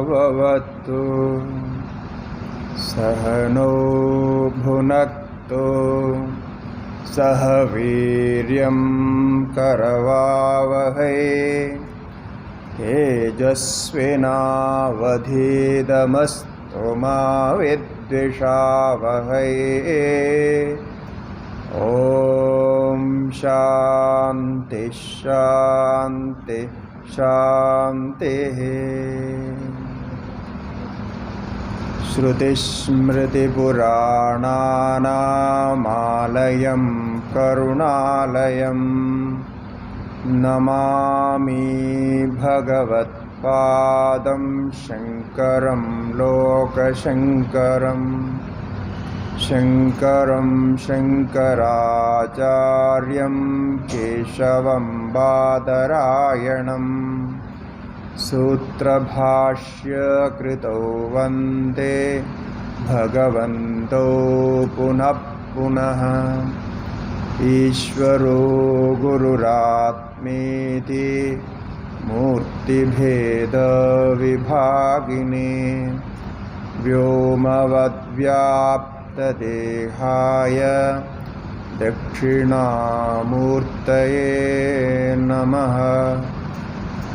सहनाववतु सहनो भुनक्तु सह वीर्यं करवावहै तेजस्विनावधीतमस्तु मा विद्विषावहै। ॐ शान्ति शान्ति शान्तिः। श्रुतिस्मृतिपुराणानामालयं करुणालयं नमामि भगवत्पादं शङ्करं लोकशङ्करं। शङ्करं शङ्कराचार्यं केशवं बादरायणं सूत्रभाष्यकृतौ वन्दे भगवन्तौ पुनः पुनः। ईश्वरो गुरुरात्मेति मूर्तिभेदविभागिने व्योमवद्व्याप्तदेहाय दक्षिणामूर्तये नमः।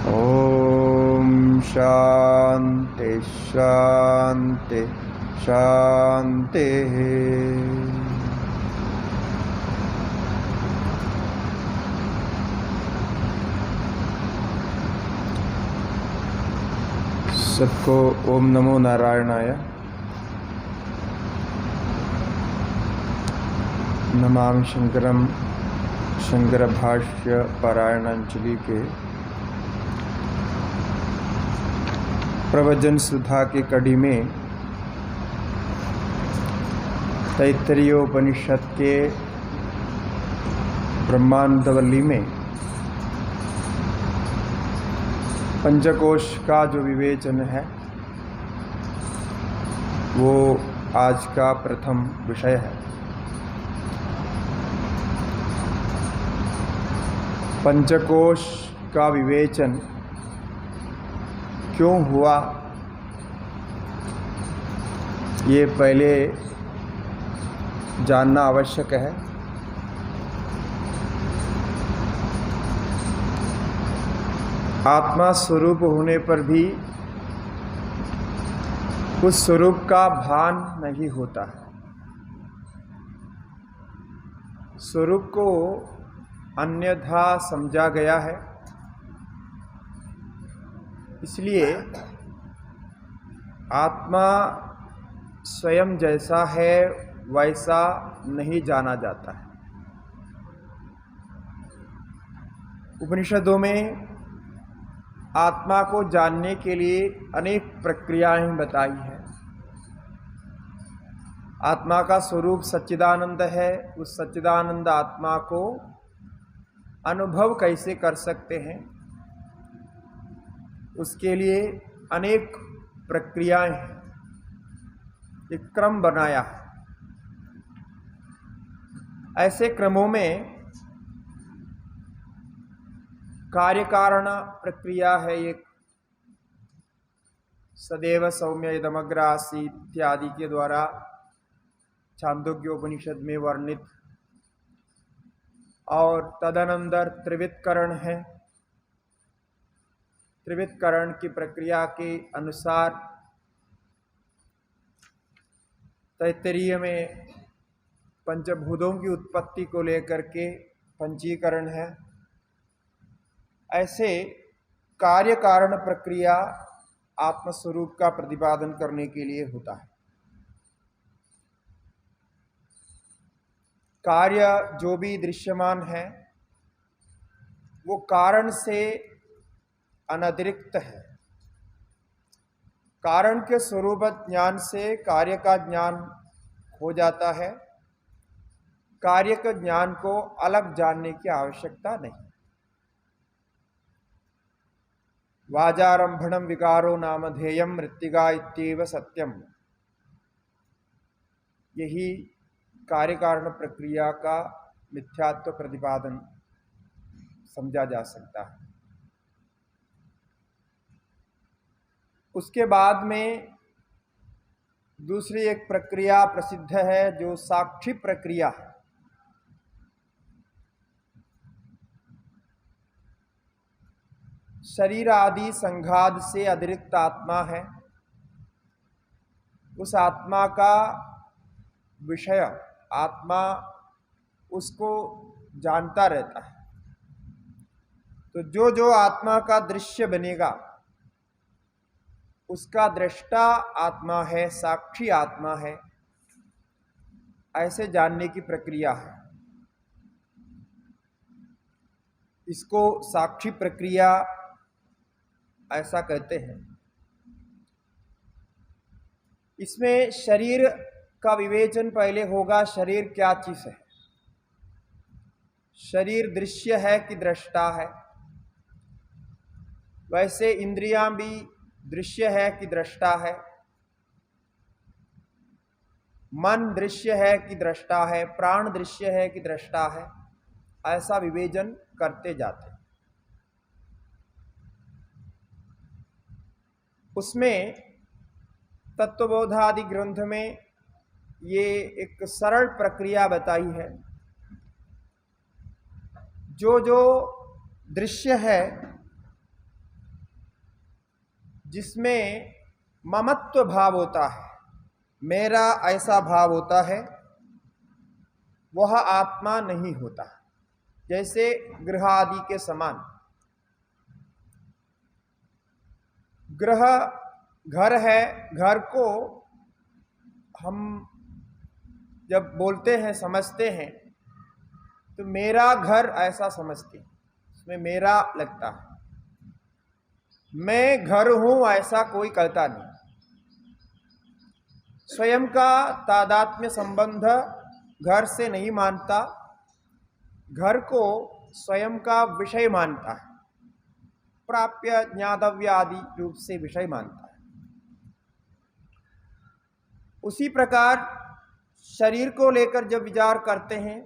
ॐ शान्ति शान्ति शान्तिः। सबको ओम नमो नारायणाय। नमामि शंकरम शंकर भाष्य पारायणांजलि के प्रवचन सुधा की कड़ी में तैत्तरीयोपनिषद के ब्रह्मानंदवल्ली में पंचकोश का जो विवेचन है वो आज का प्रथम विषय है। पंचकोश का विवेचन क्यों हुआ, ये पहले जानना आवश्यक है। आत्मा स्वरूप होने पर भी उस स्वरूप का भान नहीं होता है। स्वरूप को अन्यथा समझा गया है, इसलिए आत्मा स्वयं जैसा है वैसा नहीं जाना जाता है। उपनिषदों में आत्मा को जानने के लिए अनेक प्रक्रियाएं बताई हैं। आत्मा का स्वरूप सच्चिदानंद है, उस सच्चिदानंद आत्मा को अनुभव कैसे कर सकते हैं, उसके लिए अनेक प्रक्रियाएं हैं, एक क्रम बनाया है। ऐसे क्रमों में कार्यकारण प्रक्रिया है एक। सदैव सौम्य इदमग्र आसीत् इत्यादि के द्वारा छांदोग्योपनिषद में वर्णित, और तदनंतर त्रिवितकरण है। त्रिवितकरण की प्रक्रिया के अनुसार तैत्तरीय में पंचभूतों की उत्पत्ति को लेकर के पंचीकरण है। ऐसे कार्य कारण प्रक्रिया आत्मस्वरूप का प्रतिपादन करने के लिए होता है। कार्य जो भी दृश्यमान है वो कारण से अनतिरिक्त है। कारण के स्वरूप ज्ञान से कार्य का ज्ञान हो जाता है। कार्य के ज्ञान को अलग जानने की आवश्यकता नहीं। वाजारंभणम विकारो नामधेयम मृत्तिका इत्येव सत्यम। यही कार्य कारण प्रक्रिया का मिथ्यात्व प्रतिपादन समझा जा सकता है। उसके बाद में दूसरी एक प्रक्रिया प्रसिद्ध है जो साक्षी प्रक्रिया है। शरीर आदि संघात से अतिरिक्त आत्मा है, उस आत्मा का विषय आत्मा उसको जानता रहता है। तो जो जो आत्मा का दृश्य बनेगा उसका दृष्टा आत्मा है, साक्षी आत्मा है, ऐसे जानने की प्रक्रिया है। इसको साक्षी प्रक्रिया ऐसा कहते हैं। इसमें शरीर का विवेचन पहले होगा। शरीर क्या चीज है? शरीर दृश्य है कि दृष्टा है? वैसे इंद्रियां भी दृश्य है कि दृष्टा है? मन दृश्य है कि दृष्टा है? प्राण दृश्य है कि दृष्टा है? ऐसा विवेचन करते जाते। उसमें तत्वबोध आदि ग्रंथ में ये एक सरल प्रक्रिया बताई है। जो जो दृश्य है जिसमें ममत्व भाव होता है, मेरा ऐसा भाव होता है, वह आत्मा नहीं होता। जैसे गृह आदि के समान। गृह घर है, घर को हम जब बोलते हैं समझते हैं तो मेरा घर ऐसा समझते हैं, उसमें मेरा लगता है। मैं घर हूं ऐसा कोई कहता नहीं। स्वयं का तादात्म्य संबंध घर से नहीं मानता, घर को स्वयं का विषय मानता है, प्राप्य ज्ञातव्य आदि रूप से विषय मानता है। उसी प्रकार शरीर को लेकर जब विचार करते हैं,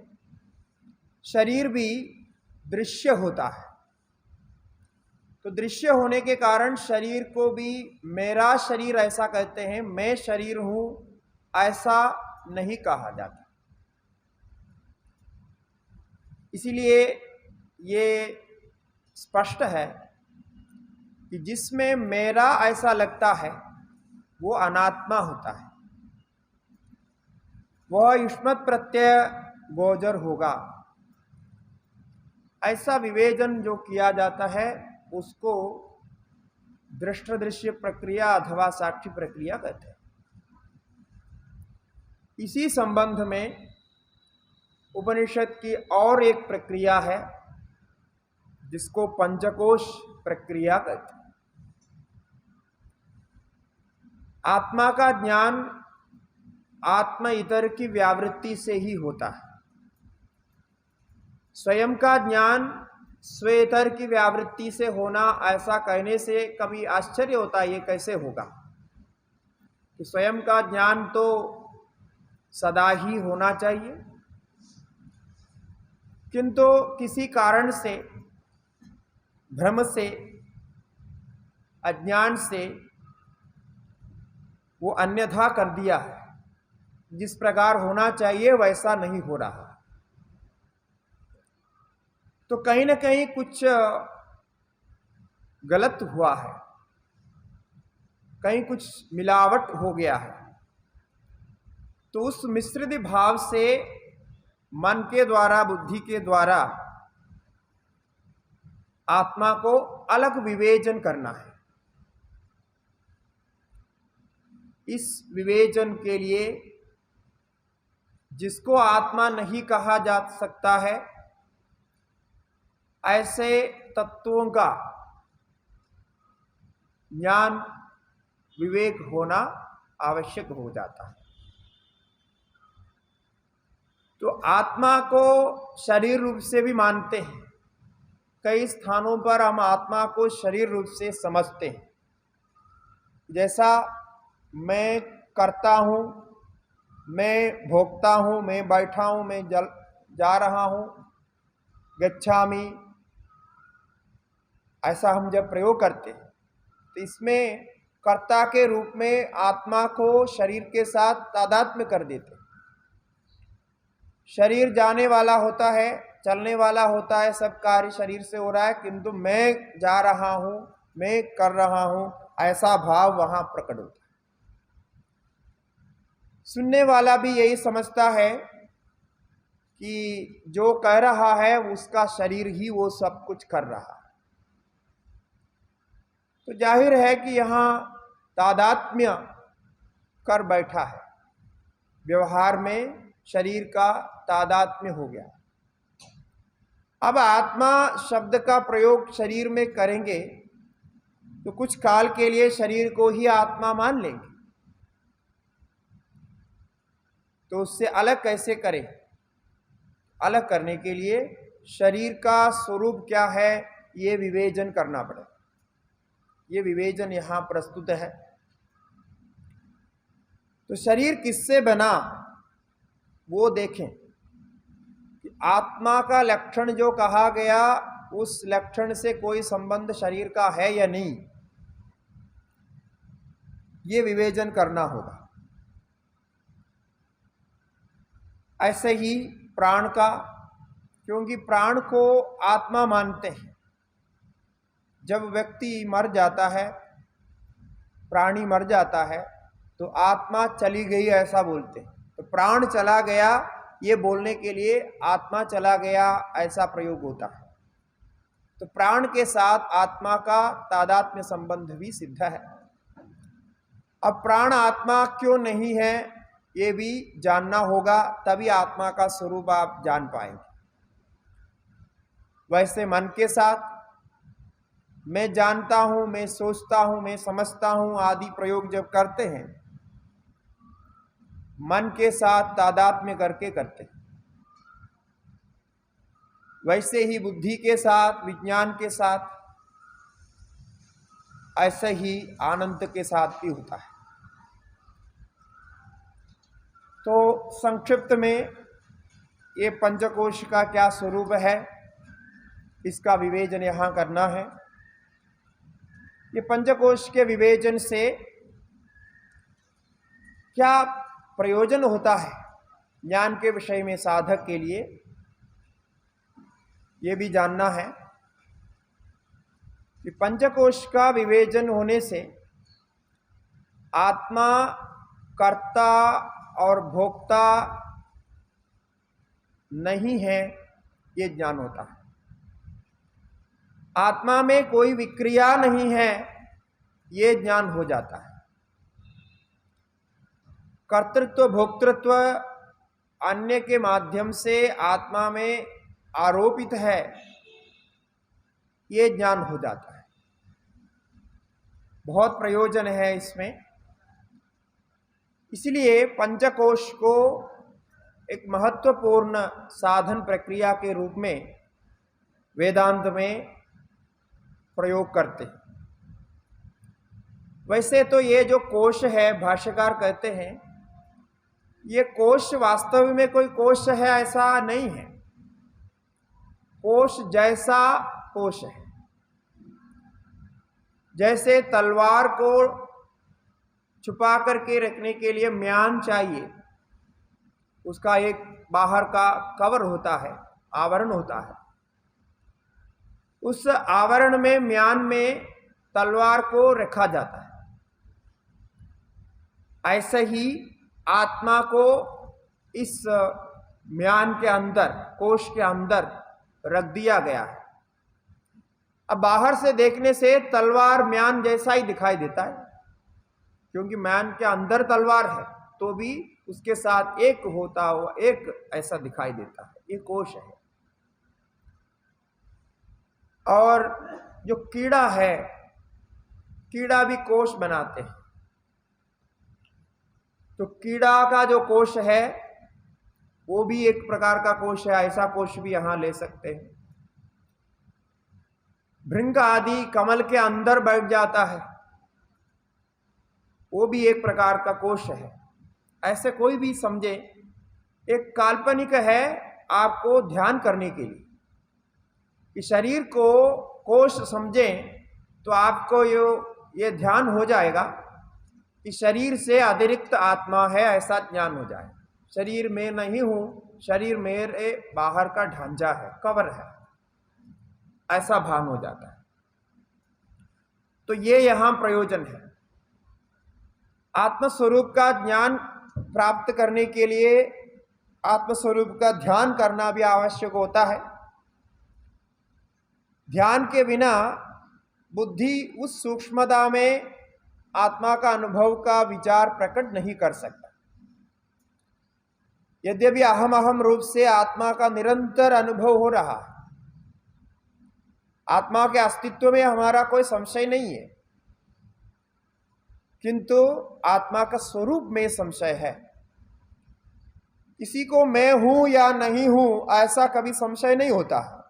शरीर भी दृश्य होता है। तो दृश्य होने के कारण शरीर को भी मेरा शरीर ऐसा कहते हैं, मैं शरीर हूं ऐसा नहीं कहा जाता। इसीलिए ये स्पष्ट है कि जिसमें मेरा ऐसा लगता है वो अनात्मा होता है, वह युष्मत् प्रत्यय गोचर होगा। ऐसा विवेचन जो किया जाता है उसको दृष्ट दृश्य प्रक्रिया अथवा साक्षी प्रक्रिया कहते हैं। इसी संबंध में उपनिषद की और एक प्रक्रिया है जिसको पंचकोश प्रक्रिया कहते हैं। आत्मा का ज्ञान आत्मा इतर की व्यावृत्ति से ही होता है। स्वयं का ज्ञान स्वेतर की व्यावृत्ति से होना, ऐसा कहने से कभी आश्चर्य होता है, ये कैसे होगा कि स्वयं का ज्ञान तो सदा ही होना चाहिए, किंतु किसी कारण से, भ्रम से, अज्ञान से वो अन्यथा कर दिया है। जिस प्रकार होना चाहिए वैसा नहीं हो रहा। तो कहीं ना कहीं कुछ गलत हुआ है, कहीं कुछ मिलावट हो गया है। तो उस मिश्रित भाव से मन के द्वारा, बुद्धि के द्वारा आत्मा को अलग विवेचन करना है। इस विवेचन के लिए जिसको आत्मा नहीं कहा जा सकता है, ऐसे तत्वों का ज्ञान विवेक होना आवश्यक हो जाता है। तो आत्मा को शरीर रूप से भी मानते हैं, कई स्थानों पर हम आत्मा को शरीर रूप से समझते हैं। जैसा मैं करता हूँ, मैं भोगता हूँ, मैं बैठा हूँ, मैं जा रहा हूँ, गच्छामि, ऐसा हम जब प्रयोग करते हैं तो इसमें कर्ता के रूप में आत्मा को शरीर के साथ तादात्म्य कर देते हैं। शरीर जाने वाला होता है, चलने वाला होता है, सब कार्य शरीर से हो रहा है, किंतु मैं जा रहा हूँ, मैं कर रहा हूँ, ऐसा भाव वहां प्रकट होता है। सुनने वाला भी यही समझता है कि जो कह रहा है उसका शरीर ही वो सब कुछ कर रहा है। तो जाहिर है कि यहाँ तादात्म्य कर बैठा है, व्यवहार में शरीर का तादात्म्य हो गया। अब आत्मा शब्द का प्रयोग शरीर में करेंगे तो कुछ काल के लिए शरीर को ही आत्मा मान लेंगे, तो उससे अलग कैसे करें? अलग करने के लिए शरीर का स्वरूप क्या है ये विवेचन करना पड़ेगा। ये विवेचन यहाँ प्रस्तुत है। तो शरीर किससे बना वो देखें कि आत्मा का लक्षण जो कहा गया उस लक्षण से कोई संबंध शरीर का है या नहीं, ये विवेचन करना होगा। ऐसे ही प्राण का, क्योंकि प्राण को आत्मा मानते हैं। जब व्यक्ति मर जाता है, प्राणी मर जाता है, तो आत्मा चली गई ऐसा बोलते हैं। तो प्राण चला गया ये बोलने के लिए आत्मा चला गया ऐसा प्रयोग होता है। तो प्राण के साथ आत्मा का तादात्म्य संबंध भी सिद्ध है। अब प्राण आत्मा क्यों नहीं है ये भी जानना होगा, तभी आत्मा का स्वरूप आप जान पाएंगे। वैसे मन के साथ मैं जानता हूं, मैं सोचता हूं, मैं समझता हूं आदि प्रयोग जब करते हैं, मन के साथ तादात्म्य करके करते हैं। वैसे ही बुद्धि के साथ, विज्ञान के साथ, ऐसे ही आनंद के साथ भी होता है। तो संक्षिप्त में ये पंचकोश का क्या स्वरूप है इसका विवेचन यहाँ करना है। ये पंचकोश के विवेचन से क्या प्रयोजन होता है ज्ञान के विषय में साधक के लिए, ये भी जानना है कि पंचकोश का विवेचन होने से आत्मा कर्ता और भोक्ता नहीं है ये ज्ञान होता है। आत्मा में कोई विक्रिया नहीं है ये ज्ञान हो जाता है। कर्तृत्व भोक्तृत्व अन्य के माध्यम से आत्मा में आरोपित है ये ज्ञान हो जाता है। बहुत प्रयोजन है इसमें। इसलिए पंचकोश को एक महत्वपूर्ण साधन प्रक्रिया के रूप में वेदांत में प्रयोग करते हैं। वैसे तो ये जो कोश है, भाष्यकार कहते हैं ये कोश वास्तव में कोई कोश है ऐसा नहीं है। कोश जैसा कोश है, जैसे तलवार को छुपा करके रखने के लिए म्यान चाहिए, उसका एक बाहर का कवर होता है, आवरण होता है। उस आवरण में, म्यान में तलवार को रखा जाता है। ऐसे ही आत्मा को इस म्यान के अंदर, कोश के अंदर रख दिया गया है। अब बाहर से देखने से तलवार म्यान जैसा ही दिखाई देता है, क्योंकि म्यान के अंदर तलवार है तो भी उसके साथ एक होता हुआ एक ऐसा दिखाई देता है, ये कोश है। और जो कीड़ा है, कीड़ा भी कोश बनाते हैं। तो कीड़ा का जो कोश है वो भी एक प्रकार का कोश है, ऐसा कोश भी यहां ले सकते हैं। भृंग आदि कमल के अंदर बैठ जाता है, वो भी एक प्रकार का कोश है। ऐसे कोई भी समझे एक काल्पनिक है आपको ध्यान करने के लिए, कि शरीर को कोश समझें तो आपको ये ध्यान हो जाएगा कि शरीर से अतिरिक्त आत्मा है, ऐसा ज्ञान हो जाए। शरीर में नहीं हूं, शरीर मेरे बाहर का ढांचा है, कवर है, ऐसा भान हो जाता है। तो ये यहां प्रयोजन है। आत्मस्वरूप का ज्ञान प्राप्त करने के लिए आत्मस्वरूप का ध्यान करना भी आवश्यक होता है। ध्यान के बिना बुद्धि उस सूक्ष्मता में आत्मा का अनुभव का विचार प्रकट नहीं कर सकता। यद्यपि अहम अहम रूप से आत्मा का निरंतर अनुभव हो रहा है, आत्मा के अस्तित्व में हमारा कोई संशय नहीं है, किंतु आत्मा का स्वरूप में संशय है। किसी को मैं हूं या नहीं हूं ऐसा कभी संशय नहीं होता।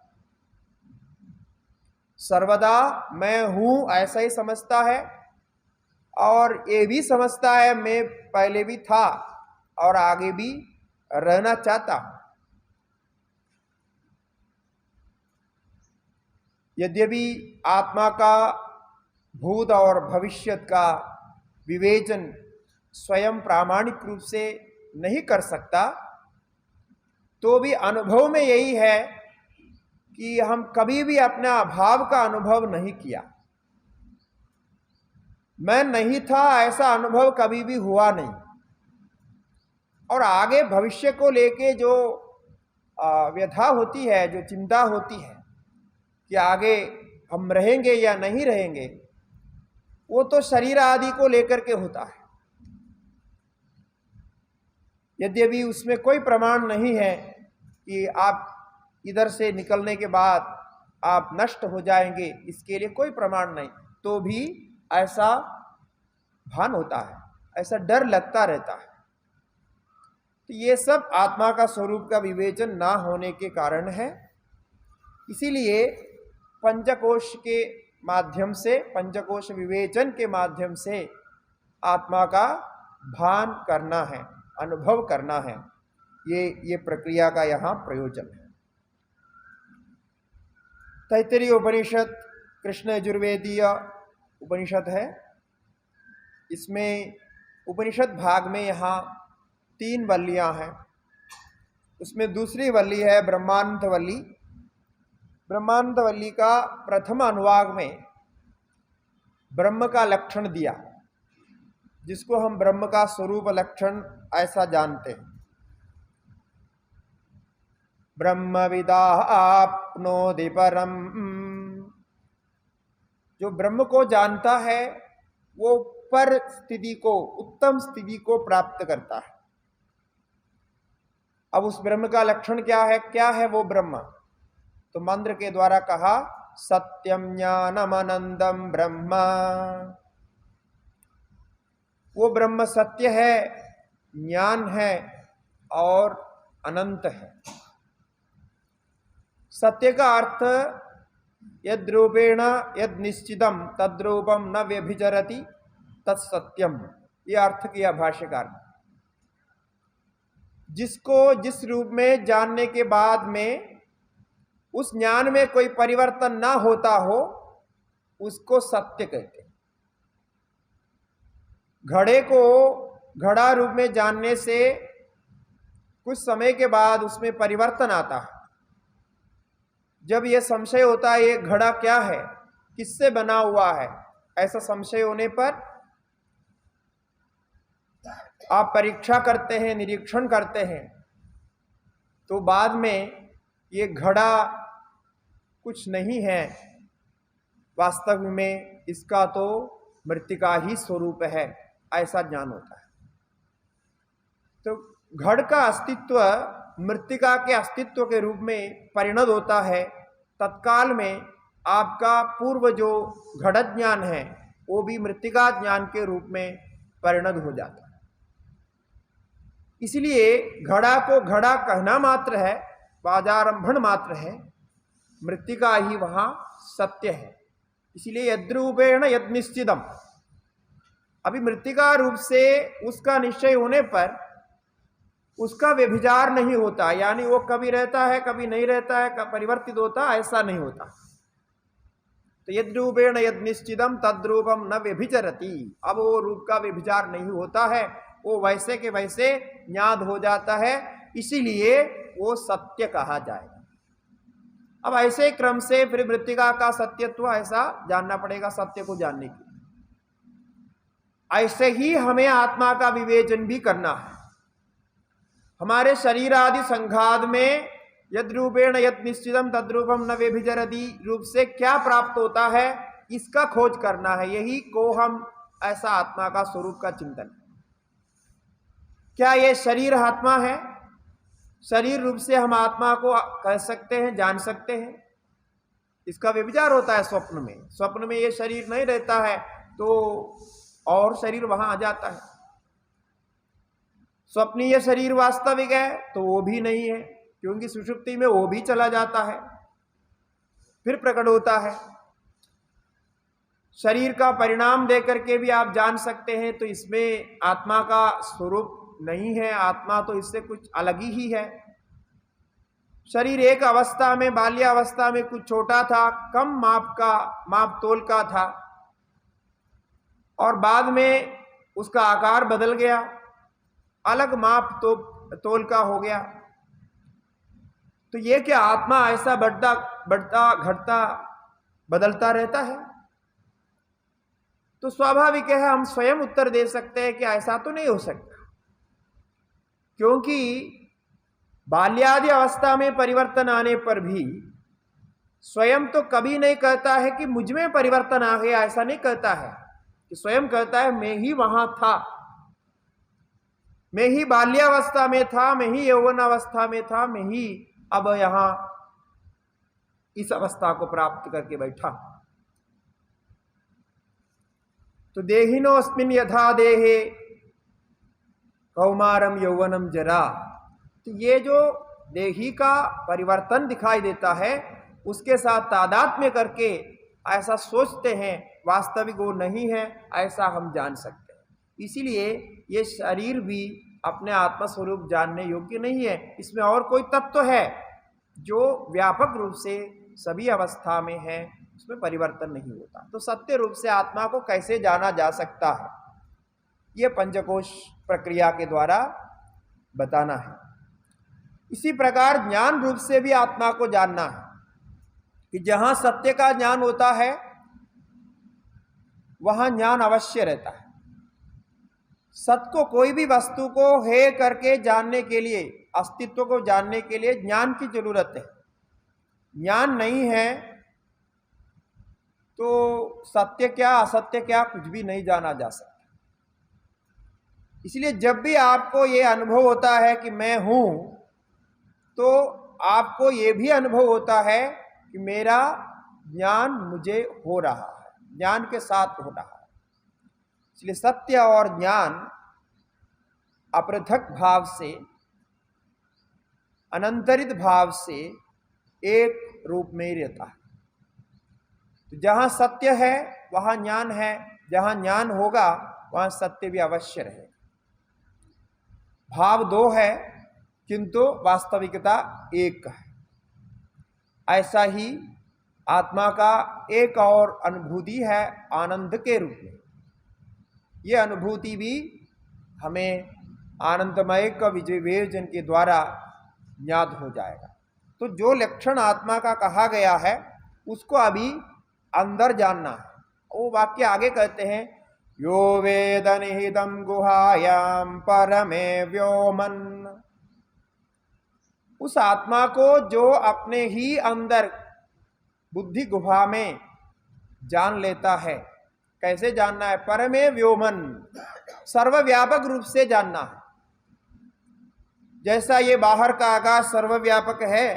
सर्वदा मैं हूं ऐसा ही समझता है, और ये भी समझता है मैं पहले भी था और आगे भी रहना चाहता हूं। यद्यपि आत्मा का भूत और भविष्य का विवेचन स्वयं प्रामाणिक रूप से नहीं कर सकता, तो भी अनुभव में यही है कि हम कभी भी अपने अभाव का अनुभव नहीं किया। मैं नहीं था ऐसा अनुभव कभी भी हुआ नहीं। और आगे भविष्य को लेके जो व्यथा होती है, जो चिंता होती है कि आगे हम रहेंगे या नहीं रहेंगे, वो तो शरीर आदि को लेकर के होता है। यद्यपि उसमें कोई प्रमाण नहीं है कि आप इधर से निकलने के बाद आप नष्ट हो जाएंगे, इसके लिए कोई प्रमाण नहीं, तो भी ऐसा भान होता है, ऐसा डर लगता रहता है। तो ये सब आत्मा का स्वरूप का विवेचन ना होने के कारण है। इसीलिए पंचकोश के माध्यम से, पंचकोश विवेचन के माध्यम से आत्मा का भान करना है, अनुभव करना है। ये प्रक्रिया का यहाँ प्रयोजन है। तैत्तिरीय उपनिषद कृष्ण यजुर्वेदीय उपनिषद है। इसमें उपनिषद भाग में यहाँ 3 वल्लियाँ हैं। उसमें दूसरी वल्ली है ब्रह्मानंद वल्ली। ब्रह्मानंद वल्ली का प्रथम अनुवाद में ब्रह्म का लक्षण दिया, जिसको हम ब्रह्म का स्वरूप लक्षण ऐसा जानते हैं। ब्रह्मविदाप्नोति परम, जो ब्रह्म को जानता है वो पर स्थिति को, उत्तम स्थिति को प्राप्त करता है। अब उस ब्रह्म का लक्षण क्या है वो ब्रह्म? तो मंत्र के द्वारा कहा, सत्यम ज्ञानमनंदम ब्रह्म। वो ब्रह्म सत्य है, ज्ञान है और अनंत है। सत्य का अर्थ यद रूपेण यद निश्चितम तद्रूपम न व्यभिचरति तत्सत्यम, यह अर्थ किया भाष्यकार। जिसको जिस रूप में जानने के बाद में उस ज्ञान में कोई परिवर्तन ना होता हो, उसको सत्य कहते हैं। घड़े को घड़ा रूप में जानने से कुछ समय के बाद उसमें परिवर्तन आता है। जब यह संशय होता है ये घड़ा क्या है, किससे बना हुआ है, ऐसा संशय होने पर आप परीक्षा करते हैं, निरीक्षण करते हैं, तो बाद में ये घड़ा कुछ नहीं है, वास्तव में इसका तो मृत्तिका ही स्वरूप है, ऐसा ज्ञान होता है। तो घड़ का अस्तित्व मृत्तिका के अस्तित्व के रूप में परिणत होता है। तत्काल में आपका पूर्व जो घड़ ज्ञान है वो भी मृत्तिका ज्ञान के रूप में परिणत हो जाता है। इसलिए घड़ा को घड़ा कहना मात्र है, बाजारंभण मात्र है, मृत्तिका ही वहां सत्य है। इसलिए यद्रूपेण यद निश्चितम, अभी मृत्तिका रूप से उसका निश्चय होने पर उसका व्यभिचार नहीं होता, यानी वो कभी रहता है कभी नहीं रहता है, कभी परिवर्तित होता, ऐसा नहीं होता। तो यद्रूपेण यद निश्चितम तद्रूपम न व्यभिचरति, अब वो रूप का व्यभिचार नहीं होता है, वो वैसे के वैसे ज्ञात हो जाता है, इसीलिए वो सत्य कहा जाएगा। अब ऐसे क्रम से फिर मृत्तिका का सत्यत्व ऐसा जानना पड़ेगा सत्य को जानने के लिए। ऐसे ही हमें आत्मा का विवेचन भी करना है। हमारे शरीर आदि संघात में यद रूपेण यद निश्चितम तद्रूपम न व्यभिचरति रूप से क्या प्राप्त होता है, इसका खोज करना है। यही को हम ऐसा आत्मा का स्वरूप का चिंतन। क्या यह शरीर आत्मा है? शरीर रूप से हम आत्मा को कह सकते हैं, जान सकते हैं। इसका व्यभिचार होता है स्वप्न में। स्वप्न में ये शरीर नहीं रहता है तो और शरीर वहां आ जाता है। स्वप्नीय शरीर वास्तविक है तो वो भी नहीं है, क्योंकि सुषुप्ति में वो भी चला जाता है, फिर प्रकट होता है। शरीर का परिणाम देकर के भी आप जान सकते हैं, तो इसमें आत्मा का स्वरूप नहीं है, आत्मा तो इससे कुछ अलग ही है। शरीर एक अवस्था में, बाल्यावस्था में कुछ छोटा था, कम माप तोल का था, और बाद में उसका आकार बदल गया, अलग माप तोल का हो गया। तो ये क्या आत्मा ऐसा बढ़ता घटता बदलता रहता है? तो स्वाभाविक है हम स्वयं उत्तर दे सकते हैं कि ऐसा तो नहीं हो सकता, क्योंकि बाल्यादि अवस्था में परिवर्तन आने पर भी स्वयं तो कभी नहीं कहता है कि मुझ में परिवर्तन आ गया, ऐसा नहीं कहता है। कि स्वयं कहता है मैं ही वहां था, मैं ही बाल्यावस्था में था, मैं ही यौवनावस्था में था, मैं ही अब यहां इस अवस्था को प्राप्त करके बैठा। तो देहिनोऽस्मिन् यथा देहे कौमारम यौवनम जरा, तो ये जो देही का परिवर्तन दिखाई देता है उसके साथ तादात्म्य करके ऐसा सोचते हैं, वास्तविक वो नहीं है, ऐसा हम जान सकते हैं। इसीलिए ये शरीर भी अपने आत्मस्वरूप जानने योग्य नहीं है। इसमें और कोई तत्व है जो व्यापक रूप से सभी अवस्था में है, उसमें परिवर्तन नहीं होता। तो सत्य रूप से आत्मा को कैसे जाना जा सकता है, ये पंचकोश प्रक्रिया के द्वारा बताना है। इसी प्रकार ज्ञान रूप से भी आत्मा को जानना है कि जहां सत्य का ज्ञान होता है वहां ज्ञान अवश्य रहता है। सत्य को, कोई भी वस्तु को है करके जानने के लिए, अस्तित्व को जानने के लिए ज्ञान की जरूरत है। ज्ञान नहीं है तो सत्य क्या असत्य क्या कुछ भी नहीं जाना जा सकता। इसलिए जब भी आपको ये अनुभव होता है कि मैं हूं, तो आपको ये भी अनुभव होता है कि मेरा ज्ञान मुझे हो रहा है, ज्ञान के साथ हो रहा है। इसलिए सत्य और ज्ञान अपृथक भाव से, अनंतरित भाव से एक रूप में ही रहता है। तो जहां सत्य है वहां ज्ञान है, जहां ज्ञान होगा वहां सत्य भी अवश्य रहेगा। भाव दो है किंतु वास्तविकता एक है। ऐसा ही आत्मा का एक और अनुभूति है आनंद के रूप में। यह अनुभूति भी हमें आनंदमय का विवेचन के द्वारा ज्ञात हो जाएगा। तो जो लक्षण आत्मा का कहा गया है उसको अभी अंदर जानना है। वो वाक्य आगे कहते हैं, यो वेद निहितं गुहायां परमे व्योमन। उस आत्मा को जो अपने ही अंदर बुद्धि गुहा में जान लेता है। कैसे जानना है? परमे व्योमन, सर्वव्यापक रूप से जानना है। जैसा ये बाहर का आकाश सर्वव्यापक है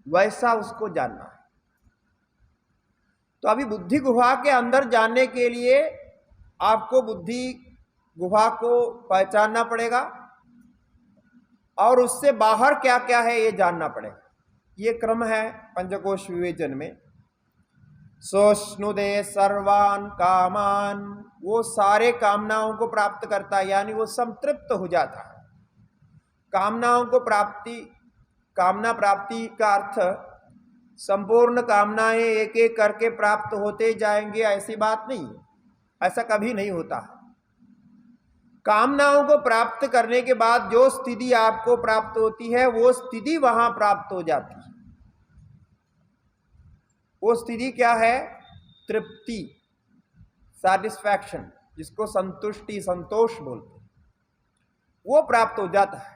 वैसा उसको जानना है। तो अभी बुद्धि गुहा के अंदर जानने के लिए आपको बुद्धि गुहा को पहचानना पड़ेगा और उससे बाहर क्या क्या है ये जानना पड़ेगा। ये क्रम है पंचकोश विवेचन में। सोष्णुदे सर्वान कामान, वो सारे कामनाओं को प्राप्त करता है, यानी वो संतृप्त हो जाता है। कामनाओं को कामना प्राप्ति का अर्थ संपूर्ण कामनाएं एक एक करके प्राप्त होते जाएंगे, ऐसी बात नहीं, ऐसा कभी नहीं होता। कामनाओं को प्राप्त करने के बाद जो स्थिति आपको प्राप्त होती है, वो स्थिति वहां प्राप्त हो जाती है। वो स्थिति क्या है? तृप्ति, सैटिस्फैक्शन, जिसको संतुष्टि, संतोष बोलते हैं, वो प्राप्त हो जाता है।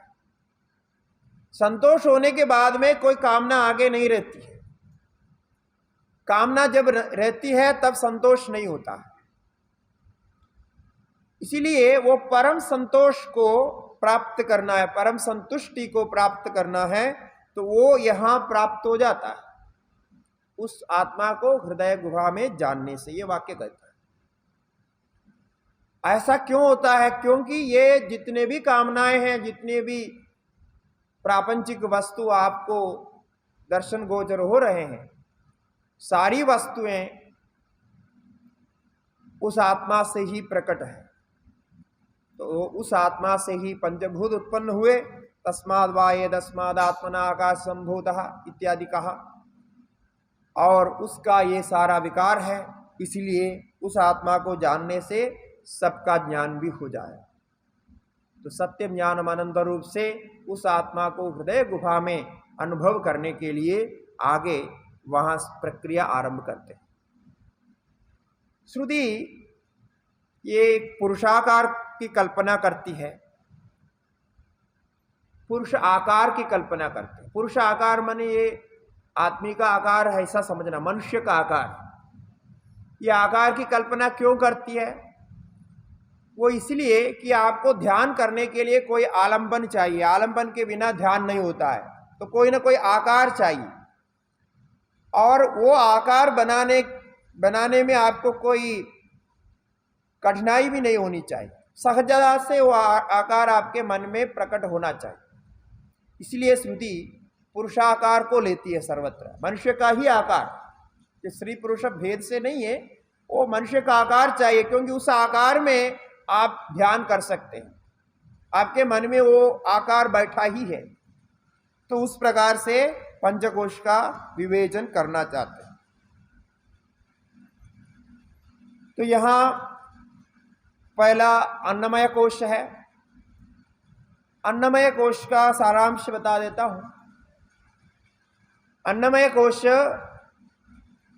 संतोष होने के बाद में कोई कामना आगे नहीं रहती है। कामना जब रहती है तब संतोष नहीं होता है। इसीलिए वो परम संतोष को प्राप्त करना है, परम संतुष्टि को प्राप्त करना है, तो वो यहां प्राप्त हो जाता है उस आत्मा को हृदय गुहा में जानने से। ये वाक्य कहता है। ऐसा क्यों होता है? क्योंकि ये जितने भी कामनाएं हैं, जितने भी प्रापंचिक वस्तु आपको दर्शन गोचर हो रहे हैं, सारी वस्तुएं उस आत्मा से ही प्रकट है। तो उस आत्मा से ही पंचभूत उत्पन्न हुए। तस्माद् वा यदस्माद् आत्मना आकाश संभूतः इत्यादि कहा, और उसका ये सारा विकार है। इसलिए उस आत्मा को जानने से सबका ज्ञान भी हो जाए। तो सत्य ज्ञानम अनंत रूप से उस आत्मा को हृदय गुफा में अनुभव करने के लिए आगे वहां प्रक्रिया आरंभ करते हैं। श्रुति ये पुरुषाकार की कल्पना करती है, पुरुष आकार की कल्पना करते हैं। पुरुष आकार माने ये आदमी का आकार है ऐसा समझना, मनुष्य का आकार। ये आकार की कल्पना क्यों करती है? वो इसलिए कि आपको ध्यान करने के लिए कोई आलंबन चाहिए। आलंबन के बिना ध्यान नहीं होता है, तो कोई ना कोई आकार चाहिए। और वो आकार बनाने में आपको कोई कठिनाई भी नहीं होनी चाहिए। सहजता से वो आकार आपके मन में प्रकट होना चाहिए। इसलिए श्रुति पुरुषाकार को लेती है सर्वत्र, मनुष्य का ही आकार। कि स्त्री पुरुष भेद से नहीं है, वो मनुष्य का आकार चाहिए, क्योंकि उस आकार में आप ध्यान कर सकते हैं, आपके मन में वो आकार बैठा ही है। तो उस प्रकार से पंचकोश का विवेचन करना चाहते हैं। तो यहां पहला अन्नमय कोश है। अन्नमय कोश का सारांश बता देता हूं। अन्नमय कोश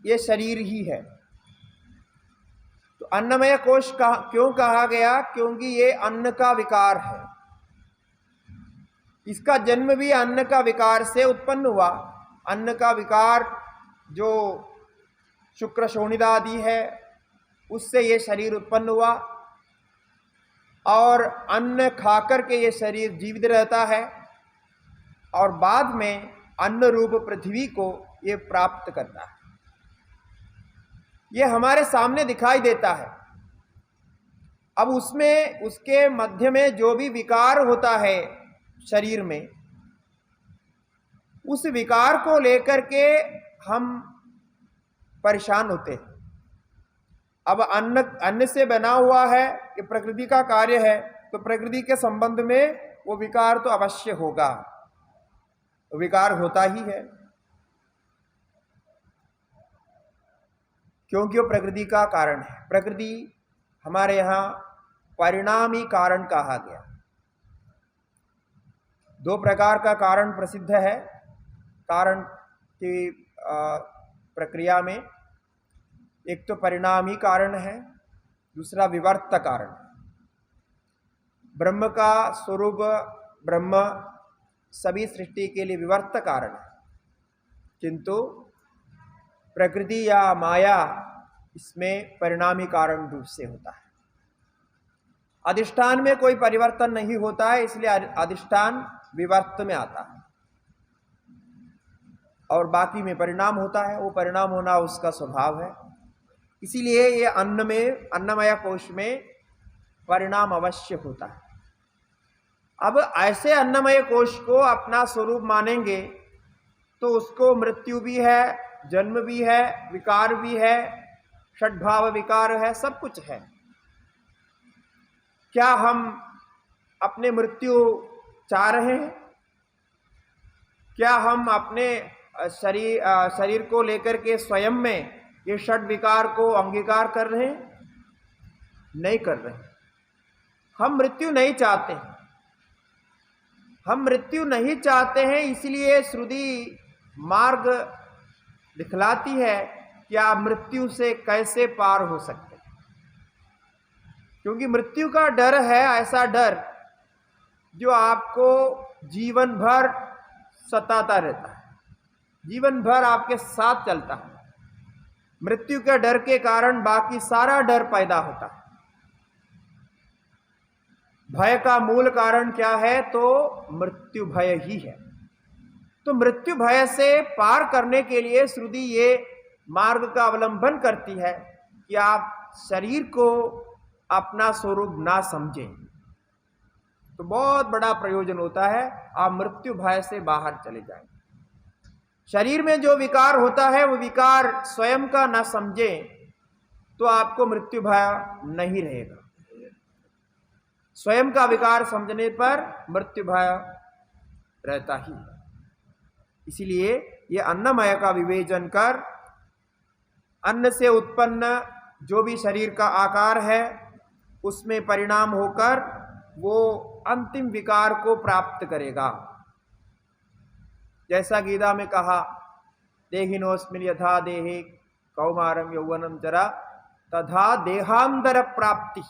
ये शरीर ही है। तो अन्नमय कोश क्यों कहा गया? क्योंकि ये अन्न का विकार है। इसका जन्म भी अन्न का विकार से उत्पन्न हुआ। अन्न का विकार जो शुक्र शोणिदादि है, उससे ये शरीर उत्पन्न हुआ, और अन्न खाकर के ये शरीर जीवित रहता है, और बाद में अन्न रूप पृथ्वी को ये प्राप्त करता है। ये हमारे सामने दिखाई देता है। अब उसमें उसके मध्य में जो भी विकार होता है शरीर में, उस विकार को लेकर के हम परेशान होते हैं। अब अन्न से बना हुआ है, ये प्रकृति का कार्य है, तो प्रकृति के संबंध में वो विकार तो अवश्य होगा, विकार होता ही है, क्योंकि वो प्रकृति का कारण है। प्रकृति हमारे यहाँ परिणामी कारण कहा गया। दो प्रकार का कारण प्रसिद्ध है कारण की प्रक्रिया में। एक तो परिणामी कारण है, दूसरा विवर्त कारण। ब्रह्म का स्वरूप ब्रह्म सभी सृष्टि के लिए विवर्त कारण है, किंतु प्रकृति या माया इसमें परिणामी कारण रूप से होता है। अधिष्ठान में कोई परिवर्तन नहीं होता है, इसलिए अधिष्ठान विवर्त में आता है, और बाकी में परिणाम होता है। वो परिणाम होना उसका स्वभाव है। इसीलिए ये अन्नमय कोश में परिणाम अवश्य होता है। अब ऐसे अन्नमय कोश को अपना स्वरूप मानेंगे तो उसको मृत्यु भी है, जन्म भी है, विकार भी है, षड्भाव विकार है, सब कुछ है। क्या हम अपने मृत्यु चाह रहे हैं? क्या हम अपने शरीर को लेकर के स्वयं में ये षड विकार को अंगीकार कर रहे हैं? नहीं कर रहे। हम मृत्यु नहीं चाहते। हम मृत्यु नहीं चाहते हैं, इसलिए श्रुति मार्ग दिखलाती है कि आप मृत्यु से कैसे पार हो सकते हैं। क्योंकि मृत्यु का डर है ऐसा डर जो आपको जीवन भर सताता रहता है, जीवन भर आपके साथ चलता है। मृत्यु के डर के कारण बाकी सारा डर पैदा होता है। भय का मूल कारण क्या है? तो मृत्यु भय ही है। तो मृत्यु भय से पार करने के लिए श्रुति ये मार्ग का अवलंबन करती है कि आप शरीर को अपना स्वरूप ना समझें। तो बहुत बड़ा प्रयोजन होता है, आप मृत्यु भय से बाहर चले जाएं। शरीर में जो विकार होता है वो विकार स्वयं का ना समझें तो आपको मृत्यु भय नहीं रहेगा। स्वयं का विकार समझने पर मृत्यु भय रहता ही। इसलिए ये अन्नमय का विवेचन कर अन्न से उत्पन्न जो भी शरीर का आकार है उसमें परिणाम होकर वो अंतिम विकार को प्राप्त करेगा। जैसा गीता में कहा, देहिनोस्मिन् यथा देहे कौमारम यौवनम जरा तथा देहांतर प्राप्ति।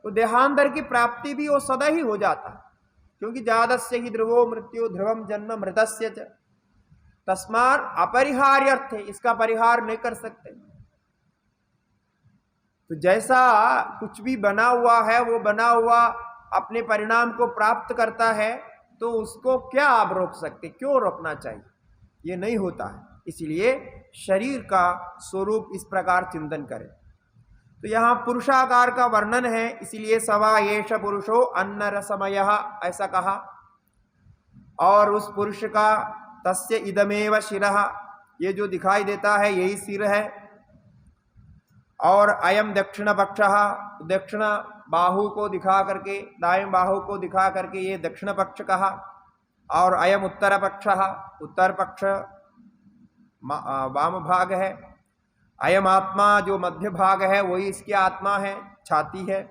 वो देहांतर की प्राप्ति भी वो सदा ही हो जाता है, क्योंकि जातस्य ही ध्रुवो मृत्यु ध्रुवम जन्म मृतस्य च तस्मात् अपरिहार्य अर्थ है, इसका परिहार नहीं कर सकते। तो जैसा कुछ भी बना हुआ है वो बना हुआ अपने परिणाम को प्राप्त करता है, तो उसको क्या आप रोक सकते? क्यों रोकना चाहिए? ये नहीं होता है। इसलिए शरीर का स्वरूप इस प्रकार चिंतन करें। तो यहाँ पुरुषाकार का वर्णन है, इसलिए सवा येष पुरुषो अन्न रसमयः ऐसा कहा। और उस पुरुष का तस्य इदमेव शिरः, ये जो दिखाई देता है यही सिर है। और अयम दक्षिण पक्षः, दक्षिण बाहु को दिखा करके, दाएं बाहु को दिखा करके ये दक्षिण पक्ष कहा। और अयम उत्तर पक्षः, उत्तर पक्ष वाम भाग है। अयम आत्मा जो मध्य भाग है वही इसकी आत्मा है, छाती है।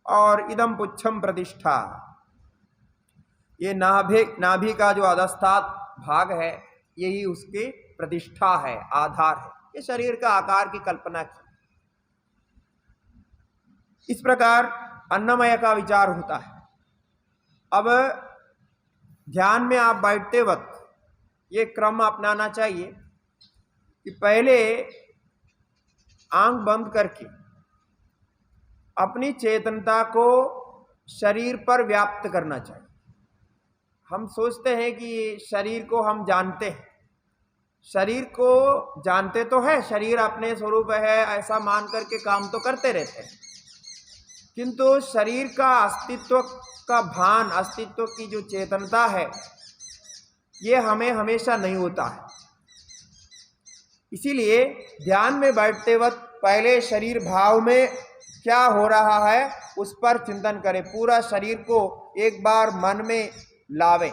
और इदम पुच्छम प्रतिष्ठा, ये नाभि का जो अधस्तात् भाग है यही उसकी प्रतिष्ठा है, आधार है। ये शरीर का आकार की कल्पना की। इस प्रकार अन्नमय का विचार होता है। अब ध्यान में आप बैठते वक्त ये क्रम अपनाना चाहिए कि पहले आंख बंद करके अपनी चेतनता को शरीर पर व्याप्त करना चाहिए। हम सोचते हैं कि शरीर को हम जानते हैं, शरीर को जानते तो है, शरीर अपने स्वरूप है ऐसा मान करके काम तो करते रहते हैं, किंतु शरीर का अस्तित्व का भान, अस्तित्व की जो चेतनता है ये हमें हमेशा नहीं होता है। इसीलिए ध्यान में बैठते वक्त पहले शरीर भाव में क्या हो रहा है उस पर चिंतन करें। पूरा शरीर को एक बार मन में लावें।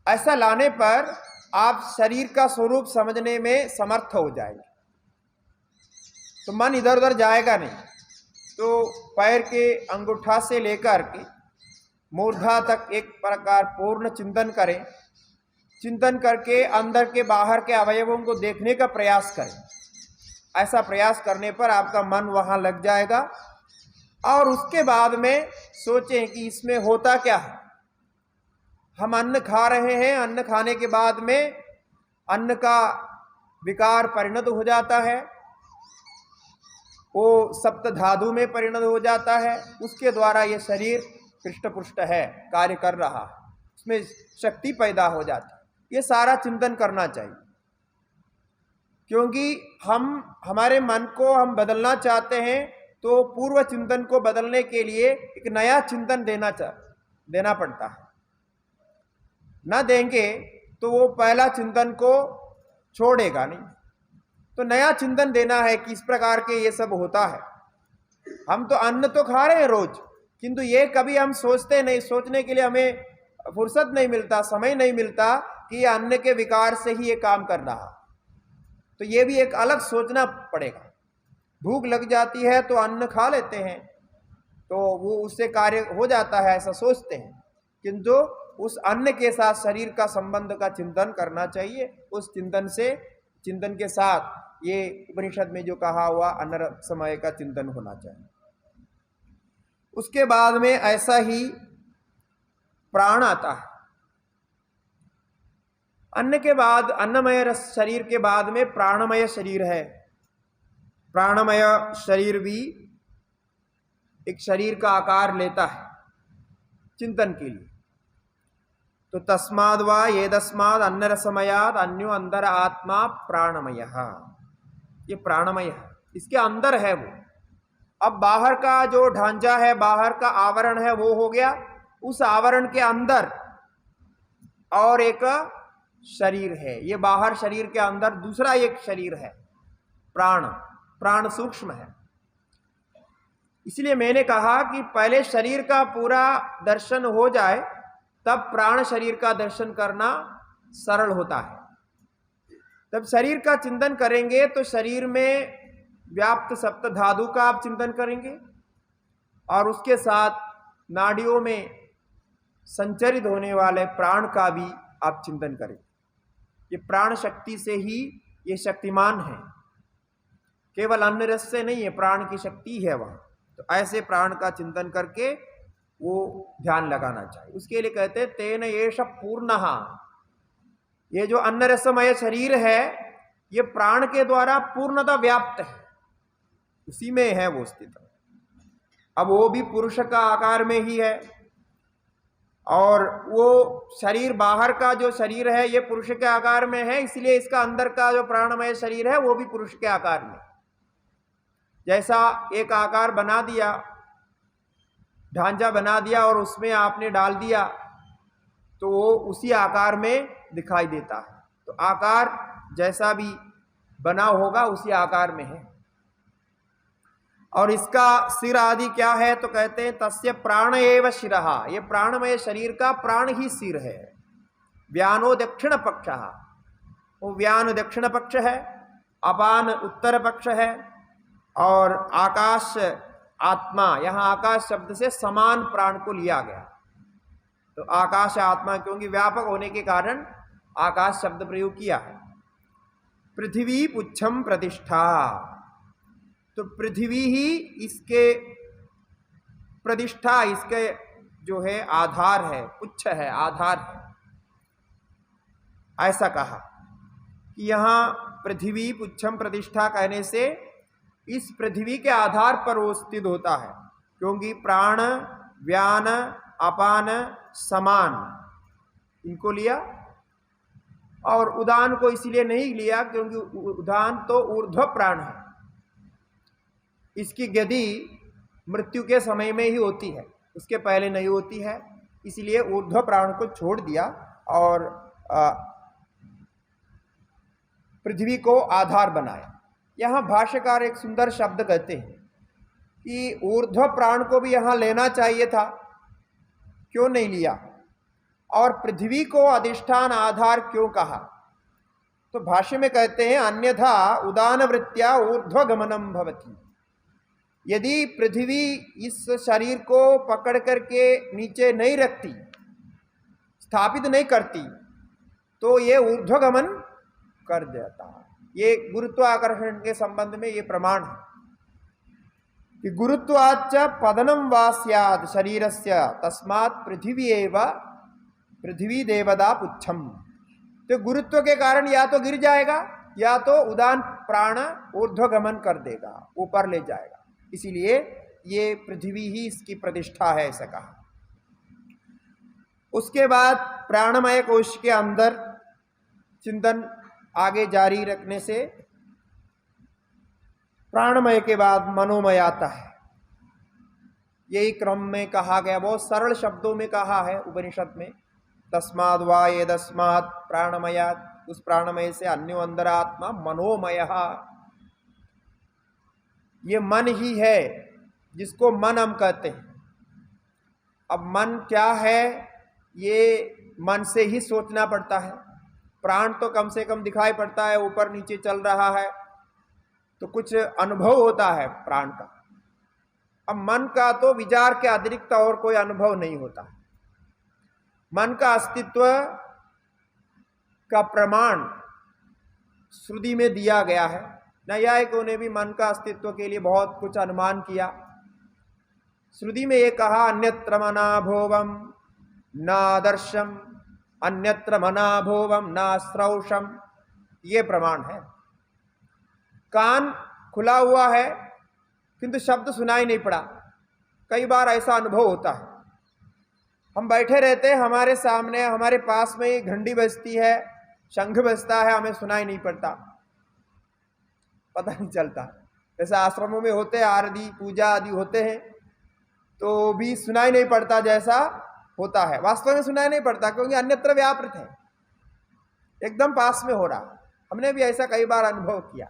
ऐसा लाने पर आप शरीर का स्वरूप समझने में समर्थ हो जाएंगे। तो मन इधर उधर जाएगा नहीं। तो पैर के अंगूठा से लेकर के मूर्धा तक एक प्रकार पूर्ण चिंतन करें। चिंतन करके अंदर के बाहर के अवयवों को देखने का प्रयास करें। ऐसा प्रयास करने पर आपका मन वहां लग जाएगा। और उसके बाद में सोचें कि इसमें होता क्या है। हम अन्न खा रहे हैं, अन्न खाने के बाद में अन्न का विकार परिणत हो जाता है, वो सप्त धातु में परिणत हो जाता है। उसके द्वारा ये शरीर पृष्ठ है, कार्य कर रहा है, उसमें शक्ति पैदा हो जाती है। ये सारा चिंतन करना चाहिए, क्योंकि हम हमारे मन को हम बदलना चाहते हैं। तो पूर्व चिंतन को बदलने के लिए एक नया चिंतन देना पड़ता है। न देंगे तो वो पहला चिंतन को छोड़ेगा नहीं। तो नया चिंतन देना है कि इस प्रकार के ये सब होता है। हम तो अन्न तो खा रहे हैं रोज, किंतु ये कभी हम सोचते नहीं, सोचने के लिए हमें फुर्सत नहीं मिलता, समय नहीं मिलता कि ये अन्न के विकार से ही ये काम कर रहा। तो ये भी एक अलग सोचना पड़ेगा। भूख लग जाती है तो अन्न खा लेते हैं, तो वो उससे कार्य हो जाता है, ऐसा सोचते हैं, किंतु उस अन्न के साथ शरीर का संबंध का चिंतन करना चाहिए। उस चिंतन के साथ ये उपनिषद में जो कहा हुआ अन्न समय का चिंतन होना चाहिए। उसके बाद में ऐसा ही प्राण आता है। अन्न के बाद, अन्नमय शरीर के बाद में प्राणमय शरीर है। प्राणमय शरीर भी एक शरीर का आकार लेता है चिंतन के लिए। तो तस्माद् वा येदस्माद् अन्नरसमयात् अन्यो अंदर आत्मा प्राणमय, ये प्राणमय है, इसके अंदर है वो। अब बाहर का जो ढांचा है, बाहर का आवरण है, वो हो गया। उस आवरण के अंदर और एक शरीर है। ये बाहर शरीर के अंदर दूसरा एक शरीर है, प्राण सूक्ष्म है। इसलिए मैंने कहा कि पहले शरीर का पूरा दर्शन हो जाए, तब प्राण शरीर का दर्शन करना सरल होता है। तब शरीर का चिंतन करेंगे तो शरीर में व्याप्त सप्त धातु का आप चिंतन करेंगे, और उसके साथ नाड़ियों में संचरित होने वाले प्राण का भी आप चिंतन करेंगे। ये प्राण शक्ति से ही ये शक्तिमान है, केवल अन्न रस से नहीं है, प्राण की शक्ति है वहाँ। तो ऐसे प्राण का चिंतन करके वो ध्यान लगाना चाहिए। उसके लिए कहते हैं तेन एष पूर्णः, ये जो अन्न रसमय शरीर है ये प्राण के द्वारा पूर्णतः व्याप्त है, उसी में है वो स्थित। अब वो भी पुरुष का आकार में ही है, और वो शरीर बाहर का जो शरीर है ये पुरुष के आकार में है, इसलिए इसका अंदर का जो प्राणमय शरीर है वो भी पुरुष के आकार में। जैसा एक आकार बना दिया, ढांचा बना दिया और उसमें आपने डाल दिया, तो वो उसी आकार में दिखाई देता है। तो आकार जैसा भी बना होगा उसी आकार में है। और इसका सिर आदि क्या है, तो कहते हैं तस्य प्राण एव शिरः, ये प्राणमय शरीर का प्राण ही सिर है। व्यानो दक्षिण पक्षः, वो व्यान दक्षिण पक्ष है, अपान उत्तर पक्ष है, और आकाश आत्मा, यहाँ आकाश शब्द से समान प्राण को लिया गया। तो आकाश आत्मा, क्योंकि व्यापक होने के कारण आकाश शब्द प्रयोग किया है। पृथ्वी पुच्छम प्रतिष्ठा, तो पृथ्वी ही इसके प्रतिष्ठा, इसके जो है आधार है, पुच्छ है, आधार है। ऐसा कहा कि यहाँ पृथ्वी पुच्छम प्रतिष्ठा कहने से इस पृथ्वी के आधार पर वो स्थित होता है, क्योंकि प्राण व्यान अपान समान इनको लिया, और उदान को इसलिए नहीं लिया क्योंकि उदान तो ऊर्ध्व प्राण है, इसकी गति मृत्यु के समय में ही होती है, उसके पहले नहीं होती है, इसलिए ऊर्ध्व प्राण को छोड़ दिया और पृथ्वी को आधार बनाया। यहाँ भाष्यकार एक सुंदर शब्द कहते हैं कि ऊर्ध्व प्राण को भी यहाँ लेना चाहिए था, क्यों नहीं लिया, और पृथ्वी को अधिष्ठान आधार क्यों कहा। तो भाष्य में कहते हैं अन्यथा उदान वृत्त्या ऊर्ध्व गमनम भवति, यदि पृथ्वी इस शरीर को पकड़ करके नीचे नहीं रखती, स्थापित नहीं करती, तो ये ऊर्ध्व गमन कर देता। ये गुरुत्वाकर्षण के संबंध में ये प्रमाण है कि गुरुत्वाच्च पदनम वा स्यात् शरीरस्य तस्मात् पृथ्वी देवदा पुच्छम। तो गुरुत्व के कारण या तो गिर जाएगा या तो उदान प्राण ऊर्ध्व गमन कर देगा, ऊपर ले जाएगा, इसीलिए ये पृथ्वी ही इसकी प्रतिष्ठा है, ऐसा कहा। उसके बाद प्राणमय कोश के अंदर चिंतन आगे जारी रखने से प्राणमय के बाद मनोमय आता है। यही क्रम में कहा गया, बहुत सरल शब्दों में कहा है उपनिषद में तस्माद् वा यदस्मात् प्राणमयात्, उस प्राणमय से अन्यो अंतरात्मा मनोमय। ये मन ही है जिसको मन हम कहते हैं। अब मन क्या है, ये मन से ही सोचना पड़ता है। प्राण तो कम से कम दिखाई पड़ता है, ऊपर नीचे चल रहा है तो कुछ अनुभव होता है प्राण का। अब मन का तो विचार के अतिरिक्त और कोई अनुभव नहीं होता। मन का अस्तित्व का प्रमाण श्रुति में दिया गया है। नैयायिकों ने भी मन का अस्तित्व के लिए बहुत कुछ अनुमान किया। श्रुति में ये कहा, अन्यत्र मनाभोवम नादर्शम, अन्यत्र मनाभोवम नाश्रौषम, ये प्रमाण है। कान खुला हुआ है किंतु शब्द सुनाई नहीं पड़ा। कई बार ऐसा अनुभव होता है, हम बैठे रहते हैं, हमारे सामने हमारे पास में ही घंटी बजती है, शंख बजता है, हमें सुनाई नहीं पड़ता, पता नहीं चलता। जैसे आश्रमों में होते हैं, आरती पूजा आदि होते हैं तो भी सुनाई नहीं पड़ता जैसा होता है। वास्तव में सुनाई नहीं पड़ता क्योंकि अन्यत्र व्यापृत है, एकदम पास में हो रहा। हमने भी ऐसा कई बार अनुभव किया।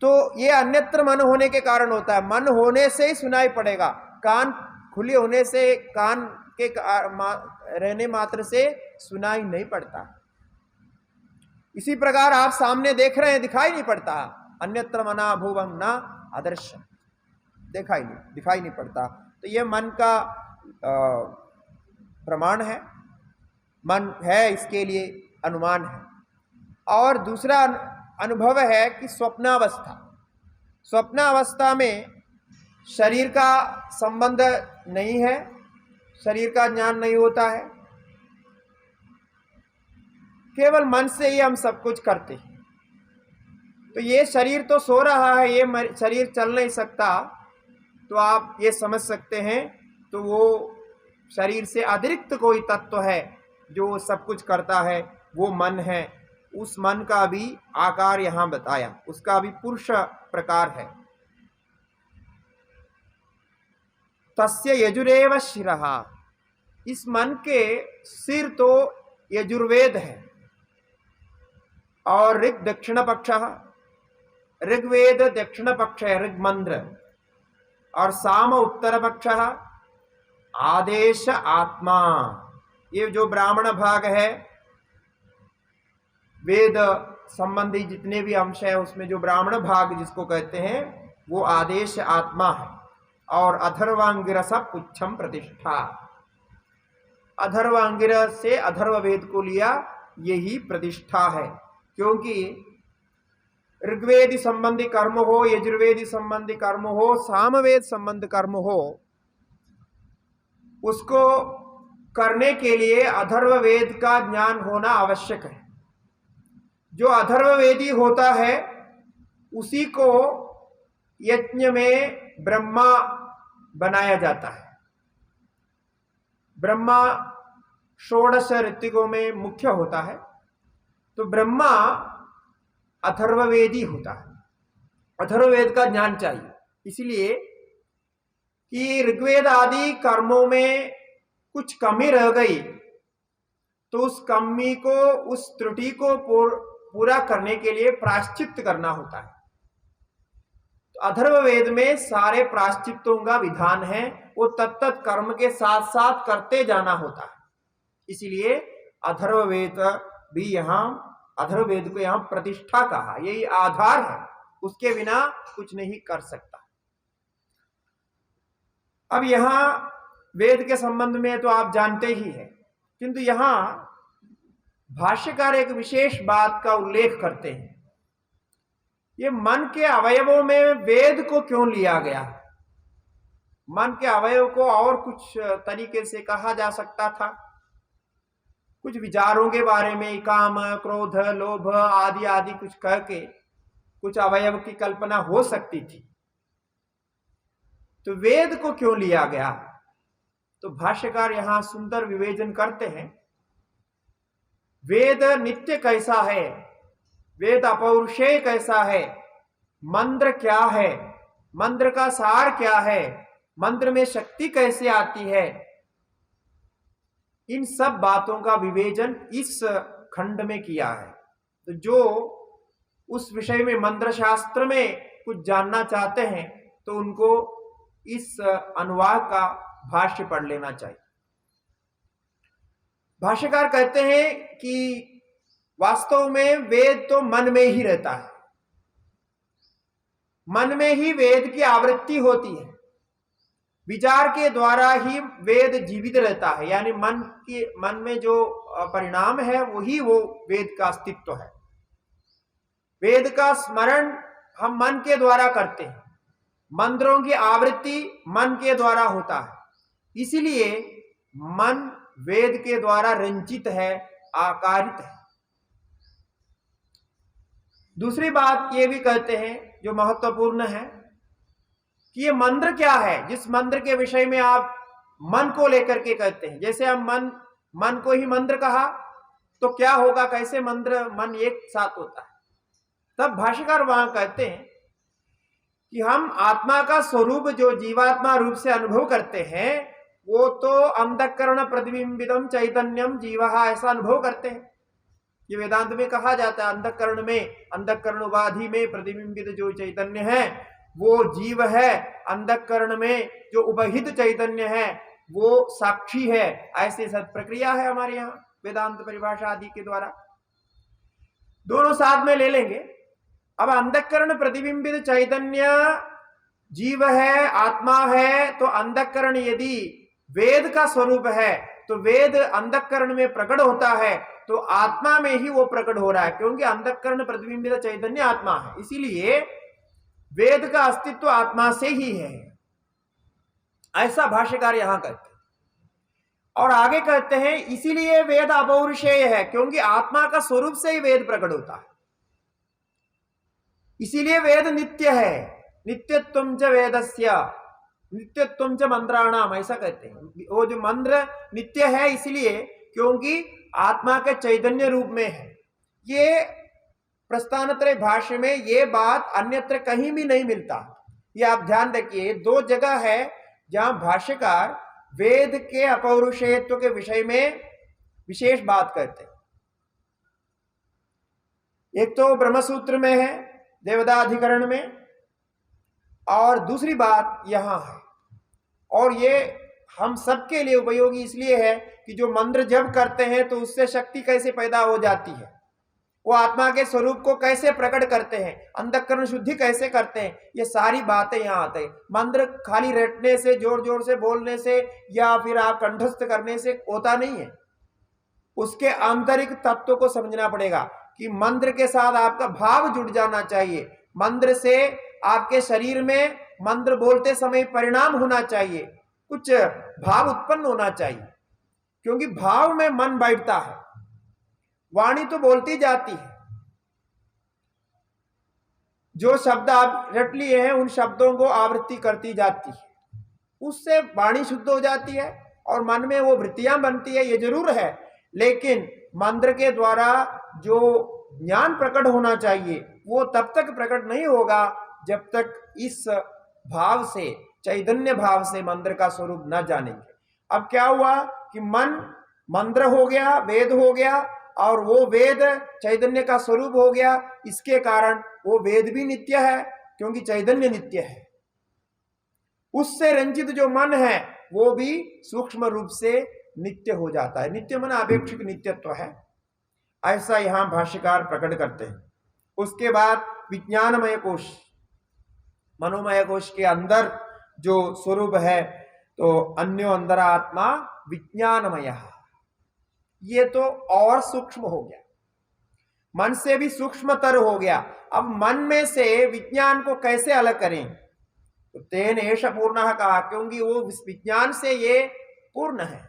तो ये अन्यत्र मन होने के कारण होता है। मन होने से ही सुनाई पड़ेगा, कान खुले होने से, कान के रहने मात्र से सुनाई नहीं पड़ता। इसी प्रकार आप सामने देख रहे हैं, दिखाई नहीं पड़ता। अन्यत्र मना भुवम न आदर्श, दिखाई नहीं पड़ता। तो ये मन का प्रमाण है, मन है, इसके लिए अनुमान है। और दूसरा अनुभव है कि स्वप्नावस्था में शरीर का संबंध नहीं है, शरीर का ज्ञान नहीं होता है, केवल मन से ही हम सब कुछ करते हैं। तो ये शरीर तो सो रहा है, ये शरीर चल नहीं सकता, तो आप ये समझ सकते हैं तो वो शरीर से अतिरिक्त कोई तत्व है जो सब कुछ करता है, वो मन है। उस मन का भी आकार यहां बताया, उसका भी पुरुष प्रकार है। तस्य यजुरेव शिरः, इस मन के सिर तो यजुर्वेद है और ऋग दक्षिण पक्ष, ऋग्वेद दक्षिण पक्ष है ऋग मंत्र, और साम उत्तर पक्ष, आदेश आत्मा। ये जो ब्राह्मण भाग है, वेद संबंधी जितने भी अंश है उसमें जो ब्राह्मण भाग जिसको कहते हैं वो आदेश आत्मा है। और अथर्वांगिरस पुच्छम प्रतिष्ठा, अथर्वांगिरस से अथर्ववेद को लिया, यही प्रतिष्ठा है। क्योंकि ऋग्वेदी संबंधी कर्म हो, यजुर्वेदी संबंधी कर्म हो, सामवेद संबंधी कर्म हो, उसको करने के लिए अथर्ववेद का ज्ञान होना आवश्यक है। जो अथर्ववेदी होता है उसी को यज्ञ में ब्रह्मा बनाया जाता है। ब्रह्मा षोडश ऋत्विकों में मुख्य होता है, तो ब्रह्मा अथर्ववेदी होता है, अथर्ववेद का ज्ञान चाहिए। इसलिए कि ऋग्वेद आदि कर्मों में कुछ कमी रह गई तो उस कमी को, उस त्रुटि को पूरा करने के लिए प्रायश्चित करना होता है। तो अथर्ववेद में सारे प्रायश्चितों का विधान है, वो तत्त कर्म के साथ साथ करते जाना होता है। इसलिए अथर्ववेद भी यहाँ, अथर्ववेद को यहाँ प्रतिष्ठा कहा, यही आधार है, उसके बिना कुछ नहीं कर सकता। अब यहाँ वेद के संबंध में तो आप जानते ही हैं, किंतु यहाँ भाष्यकार एक विशेष बात का उल्लेख करते हैं। ये मन के अवयवों में वेद को क्यों लिया गया? मन के अवयव को और कुछ तरीके से कहा जा सकता था, कुछ विचारों के बारे में, काम, क्रोध, लोभ आदि आदि कुछ कह के कुछ अवयव की कल्पना हो सकती थी। तो वेद को क्यों लिया गया? तो भाष्यकार यहां सुंदर विवेचन करते हैं। वेद नित्य कैसा है, वेद अपौरुषेय कैसा है, मंत्र क्या है, मंत्र का सार क्या है, मंत्र में शक्ति कैसे आती है, इन सब बातों का विवेचन इस खंड में किया है। तो जो उस विषय में मंत्र शास्त्र में कुछ जानना चाहते हैं तो उनको इस अनुवाद का भाष्य पढ़ लेना चाहिए। भाष्यकार कहते हैं कि वास्तव में वेद तो मन में ही रहता है, मन में ही वेद की आवृत्ति होती है, विचार के द्वारा ही वेद जीवित रहता है, यानी मन में जो परिणाम है वही वो वेद का अस्तित्व है। वेद का स्मरण हम मन के द्वारा करते हैं, मंत्रों की आवृत्ति मन के द्वारा होता है, इसीलिए मन वेद के द्वारा रंजित है, आकारित है। दूसरी बात ये भी कहते हैं जो महत्वपूर्ण है कि ये मंत्र क्या है, जिस मंत्र के विषय में आप मन को लेकर के कहते हैं। जैसे हम मन को ही मंत्र कहा तो क्या होगा, कैसे मंत्र मन एक साथ होता है। तब भाष्यकार वहां कहते हैं कि हम आत्मा का स्वरूप जो जीवात्मा रूप से अनुभव करते हैं वो तो अंतःकरण प्रतिबिंबितम चैतन्यम जीवः, ऐसा अनुभव करते हैं। ये वेदांत में कहा जाता है, अंतःकरण उपाधि में प्रतिबिंबित जो चैतन्य है वो जीव है, अंतःकरण में जो उपहित चैतन्य है वो साक्षी है। ऐसी सत प्रक्रिया है हमारे यहाँ वेदांत परिभाषा आदि के द्वारा। दोनों साथ में ले लेंगे। अब अंतःकरण प्रतिबिंबित चैतन्य जीव है, आत्मा है, तो अंतःकरण यदि वेद का स्वरूप है तो वेद अंतःकरण में प्रकट होता है, तो आत्मा में ही वो प्रकट हो रहा है, क्योंकि अंतःकरण प्रतिबिंबित चैतन्य आत्मा है, इसीलिए वेद का अस्तित्व आत्मा से ही है। ऐसा भाष्यकार यहां कहते हैं। और आगे कहते हैं इसीलिए वेद अपौरुषेय है, क्योंकि आत्मा का स्वरूप से ही वेद प्रकट होता है, इसीलिए वेद नित्य है। नित्यत्वं च वेदस्य नित्यत्वं च मंत्राणाम, ऐसा कहते हैं। वो जो मंत्र नित्य है इसलिए क्योंकि आत्मा के चैतन्य रूप में है। ये प्रस्थानत्रय भाष्य में ये बात अन्यत्र कहीं भी नहीं मिलता। ये आप ध्यान रखिए, दो जगह है जहां भाष्यकार वेद के अपौरुषेयत्व के विषय में विशेष बात करते हैं। एक तो ब्रह्मसूत्र में है, देवदाधिकरण में, और दूसरी बात यहां है। और ये हम सबके लिए उपयोगी इसलिए है कि जो मंत्र जप करते हैं तो उससे शक्ति कैसे पैदा हो जाती है, वो आत्मा के स्वरूप को कैसे प्रकट करते हैं, अंतःकरण शुद्धि कैसे करते हैं, ये सारी बातें यहाँ आते हैं। मंत्र खाली रटने से, जोर जोर से बोलने से या फिर आप कंठस्थ करने से होता नहीं है। उसके आंतरिक तत्व को समझना पड़ेगा कि मंत्र के साथ आपका भाव जुड़ जाना चाहिए। मंत्र से आपके शरीर में मंत्र बोलते समय परिणाम होना चाहिए, कुछ भाव उत्पन्न होना चाहिए, क्योंकि भाव में मन बैठता है। वाणी तो बोलती जाती है, जो शब्द आप रट लिए हैं उन शब्दों को आवृत्ति करती जाती है, उससे वाणी शुद्ध हो जाती है और मन में वो वृत्तियां बनती है, ये जरूर है। लेकिन मंत्र के द्वारा जो ज्ञान प्रकट होना चाहिए वो तब तक प्रकट नहीं होगा जब तक इस भाव से, चैतन्य भाव से मंत्र का स्वरूप न जानेंगे। अब क्या हुआ कि मन मंत्र हो गया, वेद हो गया, और वो वेद चैतन्य का स्वरूप हो गया। इसके कारण वो वेद भी नित्य है, क्योंकि चैतन्य नित्य है। उससे रंजित जो मन है वो भी सूक्ष्म रूप से नित्य हो जाता है। नित्य मन अपेक्षिक नित्यत्व है, ऐसा यहां भाष्यकार प्रकट करते हैं। उसके बाद विज्ञानमय कोश, मनोमय कोश के अंदर जो स्वरूप है तो अन्यो अंदर आत्मा विज्ञानमय, ये तो और सूक्ष्म हो गया, मन से भी सूक्ष्मतर हो गया। अब मन में से विज्ञान को कैसे अलग करें, तो तेन एष पूर्णः कहा, क्योंकि वो विज्ञान से ये पूर्ण है।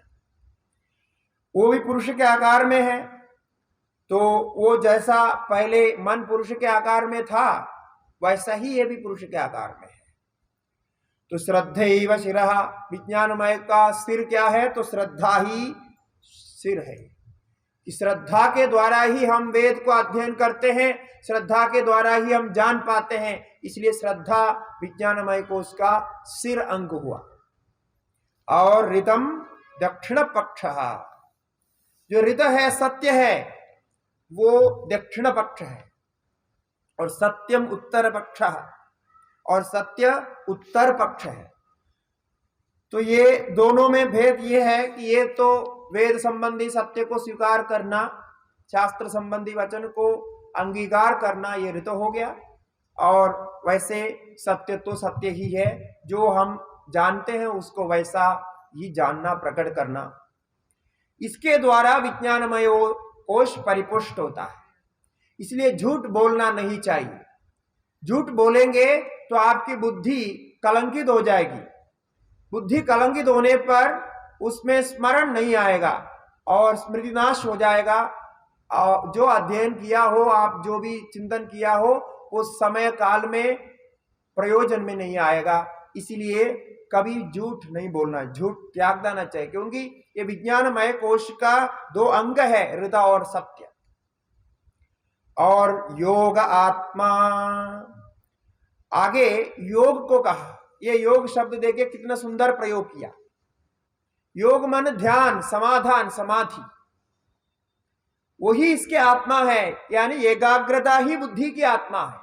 वो भी पुरुष के आकार में है, तो वो जैसा पहले मन पुरुष के आकार में था वैसा ही ये भी पुरुष के आकार में है। तो श्रद्धैव शिरः, विज्ञानमय का सिर क्या है, तो श्रद्धा ही सिर है। कि श्रद्धा के द्वारा ही हम वेद को अध्ययन करते हैं, श्रद्धा के द्वारा ही हम जान पाते हैं, इसलिए श्रद्धा विज्ञानमय को उसका सिर अंग हुआ। और ऋतम दक्षिण पक्ष, जो ऋत है, सत्य है, वो दक्षिण पक्ष है और सत्यम उत्तर पक्ष और सत्य उत्तर पक्ष है। तो ये दोनों में भेद ये है कि ये तो वेद संबंधी सत्य को स्वीकार करना, शास्त्र संबंधी वचन को अंगीकार करना, ये ऋत हो गया। और वैसे सत्य तो सत्य ही है, जो हम जानते हैं उसको वैसा ही जानना, प्रकट करना। इसके द्वारा विज्ञानमय कोश परिपुष्ट होता है। इसलिए झूठ बोलना नहीं चाहिए। झूठ बोलेंगे तो आपकी बुद्धि कलंकित हो जाएगी। बुद्धि कलंकित होने पर उसमें स्मरण नहीं आएगा और स्मृतिनाश हो जाएगा। और जो अध्ययन किया हो, आप जो भी चिंतन किया हो, उस समय काल में प्रयोजन में नहीं आएगा। इसलिए कभी झूठ नहीं बोलना, झूठ त्याग देना चाहिए, क्योंकि ये विज्ञानमय कोश का दो अंग है, ऋत और सत्य। और योग आत्मा, आगे योग को कहा। ये योग शब्द देखिए कितना सुंदर प्रयोग किया। योग मन ध्यान, समाधान, समाधि, वही इसके आत्मा है। यानी एकाग्रता ही बुद्धि की आत्मा है।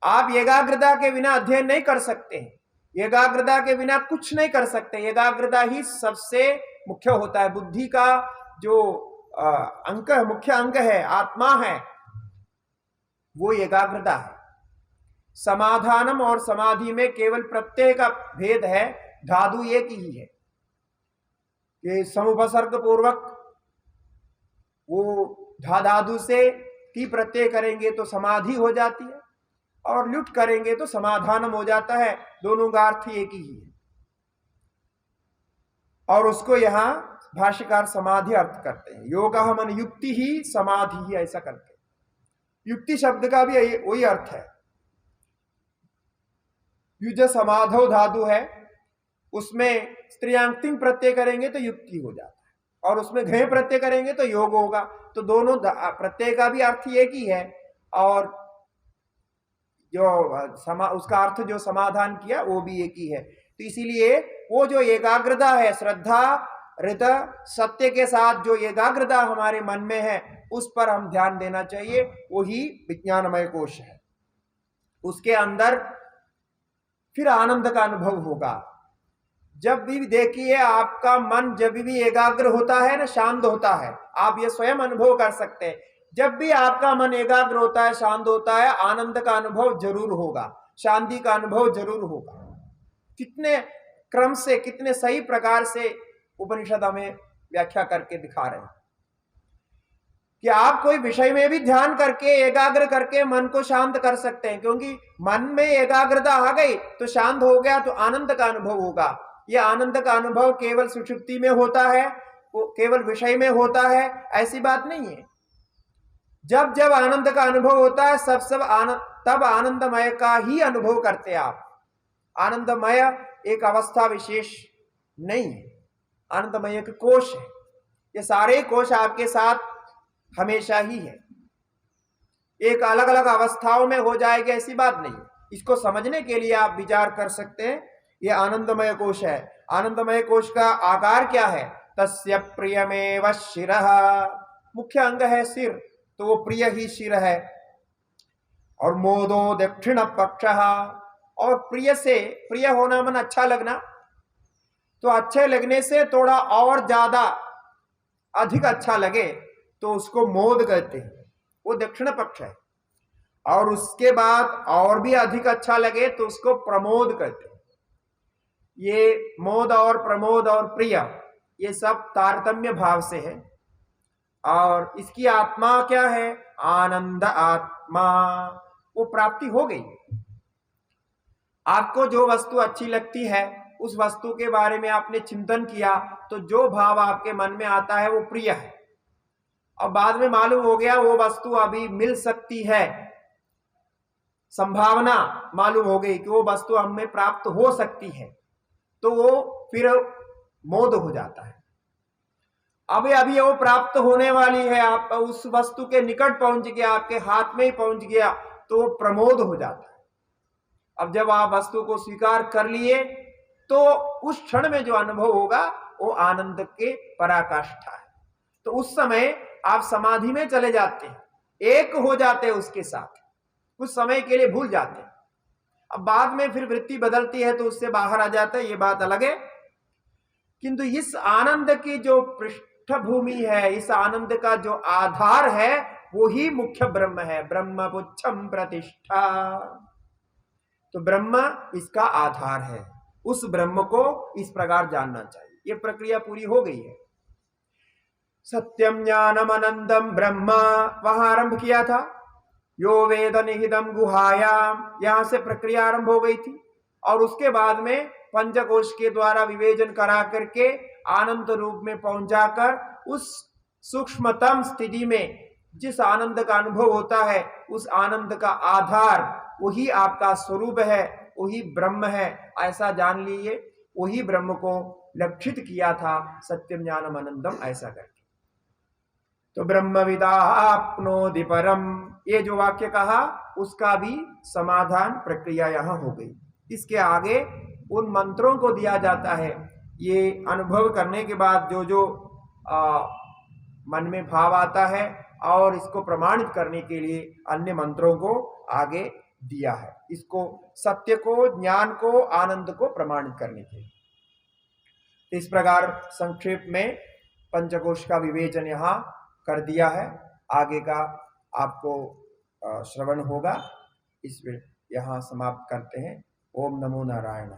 आप एकाग्रता के बिना अध्ययन नहीं कर सकते हैं, एकाग्रता के बिना कुछ नहीं कर सकते। एकाग्रता ही सबसे मुख्य होता है। बुद्धि का जो अंक, मुख्य अंक है, आत्मा है, वो एकाग्रता है। समाधानम और समाधि में केवल प्रत्यय का भेद है, धातु एक ही है। ये समुपसर्ग पूर्वक वो धातु से टी प्रत्यय करेंगे तो समाधि हो जाती है, और लुट करेंगे तो समाधानम हो जाता है। दोनों का अर्थ एक ही है। और उसको यहां भाष्यकार समाधि अर्थ करते हैं। योग मन युक्ति ही, समाधि ही, ऐसा करते हैं। युक्ति शब्द का भी वही अर्थ है। युज समाधो धातु है, उसमें स्त्रियांग प्रत्यय करेंगे तो युक्ति हो जाता है, और उसमें घय प्रत्यय करेंगे तो योग होगा। तो दोनों प्रत्यय का भी अर्थ एक ही है, और जो उसका अर्थ जो समाधान किया वो भी एक ही है। तो इसीलिए वो जो एकाग्रता है, श्रद्धा, ऋत, सत्य के साथ जो एकाग्रता हमारे मन में है, उस पर हम ध्यान देना चाहिए। वही विज्ञानमय कोश है। उसके अंदर फिर आनंद का अनुभव होगा। जब भी देखिए आपका मन जब भी एकाग्र होता है ना, शांत होता है, आप ये स्वयं अनुभव कर सकते हैं। जब भी आपका मन एकाग्र होता है, शांत होता है, आनंद का अनुभव जरूर होगा, शांति का अनुभव जरूर होगा। कितने क्रम से, कितने सही प्रकार से उपनिषद हमें व्याख्या करके दिखा रहे हैं कि आप कोई विषय में भी ध्यान करके, एकाग्र करके मन को शांत कर सकते हैं। क्योंकि मन में एकाग्रता आ गई तो शांत हो गया, तो आनंद का अनुभव होगा। यह आनंद का अनुभव केवल सुषुप्ति में होता है, वो केवल विषय में होता है, ऐसी बात नहीं है। जब जब आनंद का अनुभव होता है, तब आनंदमय का ही अनुभव करते हैं आप। आनंदमय एक अवस्था विशेष नहीं है, आनंदमय एक कोश है। ये सारे कोश आपके साथ हमेशा ही है। एक अलग अलग अवस्थाओं में हो जाएगा ऐसी बात नहीं। इसको समझने के लिए आप विचार कर सकते हैं। ये आनंदमय कोश है। आनंदमय कोश का आकार क्या है? तस्य प्रियमेव शिरः, मुख्य अंग है सिर, तो वो प्रिय ही शिर है। और मोदो दक्षिण पक्षः, और प्रिय से, प्रिय होना मन अच्छा लगना, तो अच्छे लगने से थोड़ा और ज्यादा अधिक अच्छा लगे तो उसको मोद कहते हैं, वो दक्षिण पक्ष है। और उसके बाद और भी अधिक अच्छा लगे तो उसको प्रमोद कहते हैं। ये मोद और प्रमोद और प्रिय, ये सब तारतम्य भाव से है। और इसकी आत्मा क्या है? आनंद आत्मा, वो प्राप्ति हो गई। आपको जो वस्तु अच्छी लगती है, उस वस्तु के बारे में आपने चिंतन किया, तो जो भाव आपके मन में आता है वो प्रिय है। और बाद में मालूम हो गया वो वस्तु अभी मिल सकती है, संभावना मालूम हो गई कि वो वस्तु हमें प्राप्त हो सकती है, तो वो फिर मोद हो जाता है। अभी वो प्राप्त होने वाली है, आप उस वस्तु के निकट पहुंच गया, आपके हाथ में ही पहुंच गया, तो वो प्रमोद हो जाता है। अब जब आप वस्तु को स्वीकार कर लिए तो उस क्षण में जो अनुभव होगा वो आनंद के पराकाष्ठा है। तो उस समय आप समाधि में चले जाते हैं, एक हो जाते हैं उसके साथ, कुछ समय के लिए भूल जाते हैं। अब बाद में फिर वृत्ति बदलती है तो उससे बाहर आ जाता है, ये बात अलग है। किंतु इस आनंद की जो पृष्ठभूमि है, इस आनंद का जो आधार है, वो ही मुख्य ब्रह्म है। ब्रह्म पुच्छम प्रतिष्ठा, तो ब्रह्म इसका आधार है। उस ब्रह्म को इस प्रकार जानना चाहिए। ये प्रक्रिया पूरी हो गई है। सत्यम ज्ञानम अनंतम ब्रह्म वहां आरंभ किया था। यो वेद निहितम गुहायाम, यहां से प्रक्रिया आरंभ हो गई थी। और उसके बाद में पंचकोश के द्वारा विवेचन करा करके आनंद रूप में पहुंचाकर उस सूक्ष्मतम स्थिति में जिस आनंद का अनुभव होता है, उस आनंद का आधार वही आपका स्वरूप है, वही ब्रह्म है, ऐसा जान लीजिए। वही ब्रह्म को लक्षित किया था सत्यम ज्ञानम अनंतम ऐसा करके। तो ब्रह्मविदाप्नोति परम, ये जो वाक्य कहा उसका भी समाधान प्रक्रिया यहां हो गई। इसके आगे उन मंत्रों को दिया जाता है। ये अनुभव करने के बाद जो जो मन में भाव आता है और इसको प्रमाणित करने के लिए अन्य मंत्रों को आगे दिया है, इसको सत्य को, ज्ञान को, आनंद को प्रमाणित करने के लिए। इस प्रकार संक्षेप में पंचकोश का विवेचन यहां कर दिया है। आगे का आपको श्रवण होगा। इस यहां समाप्त करते हैं। ओम नमो नारायण।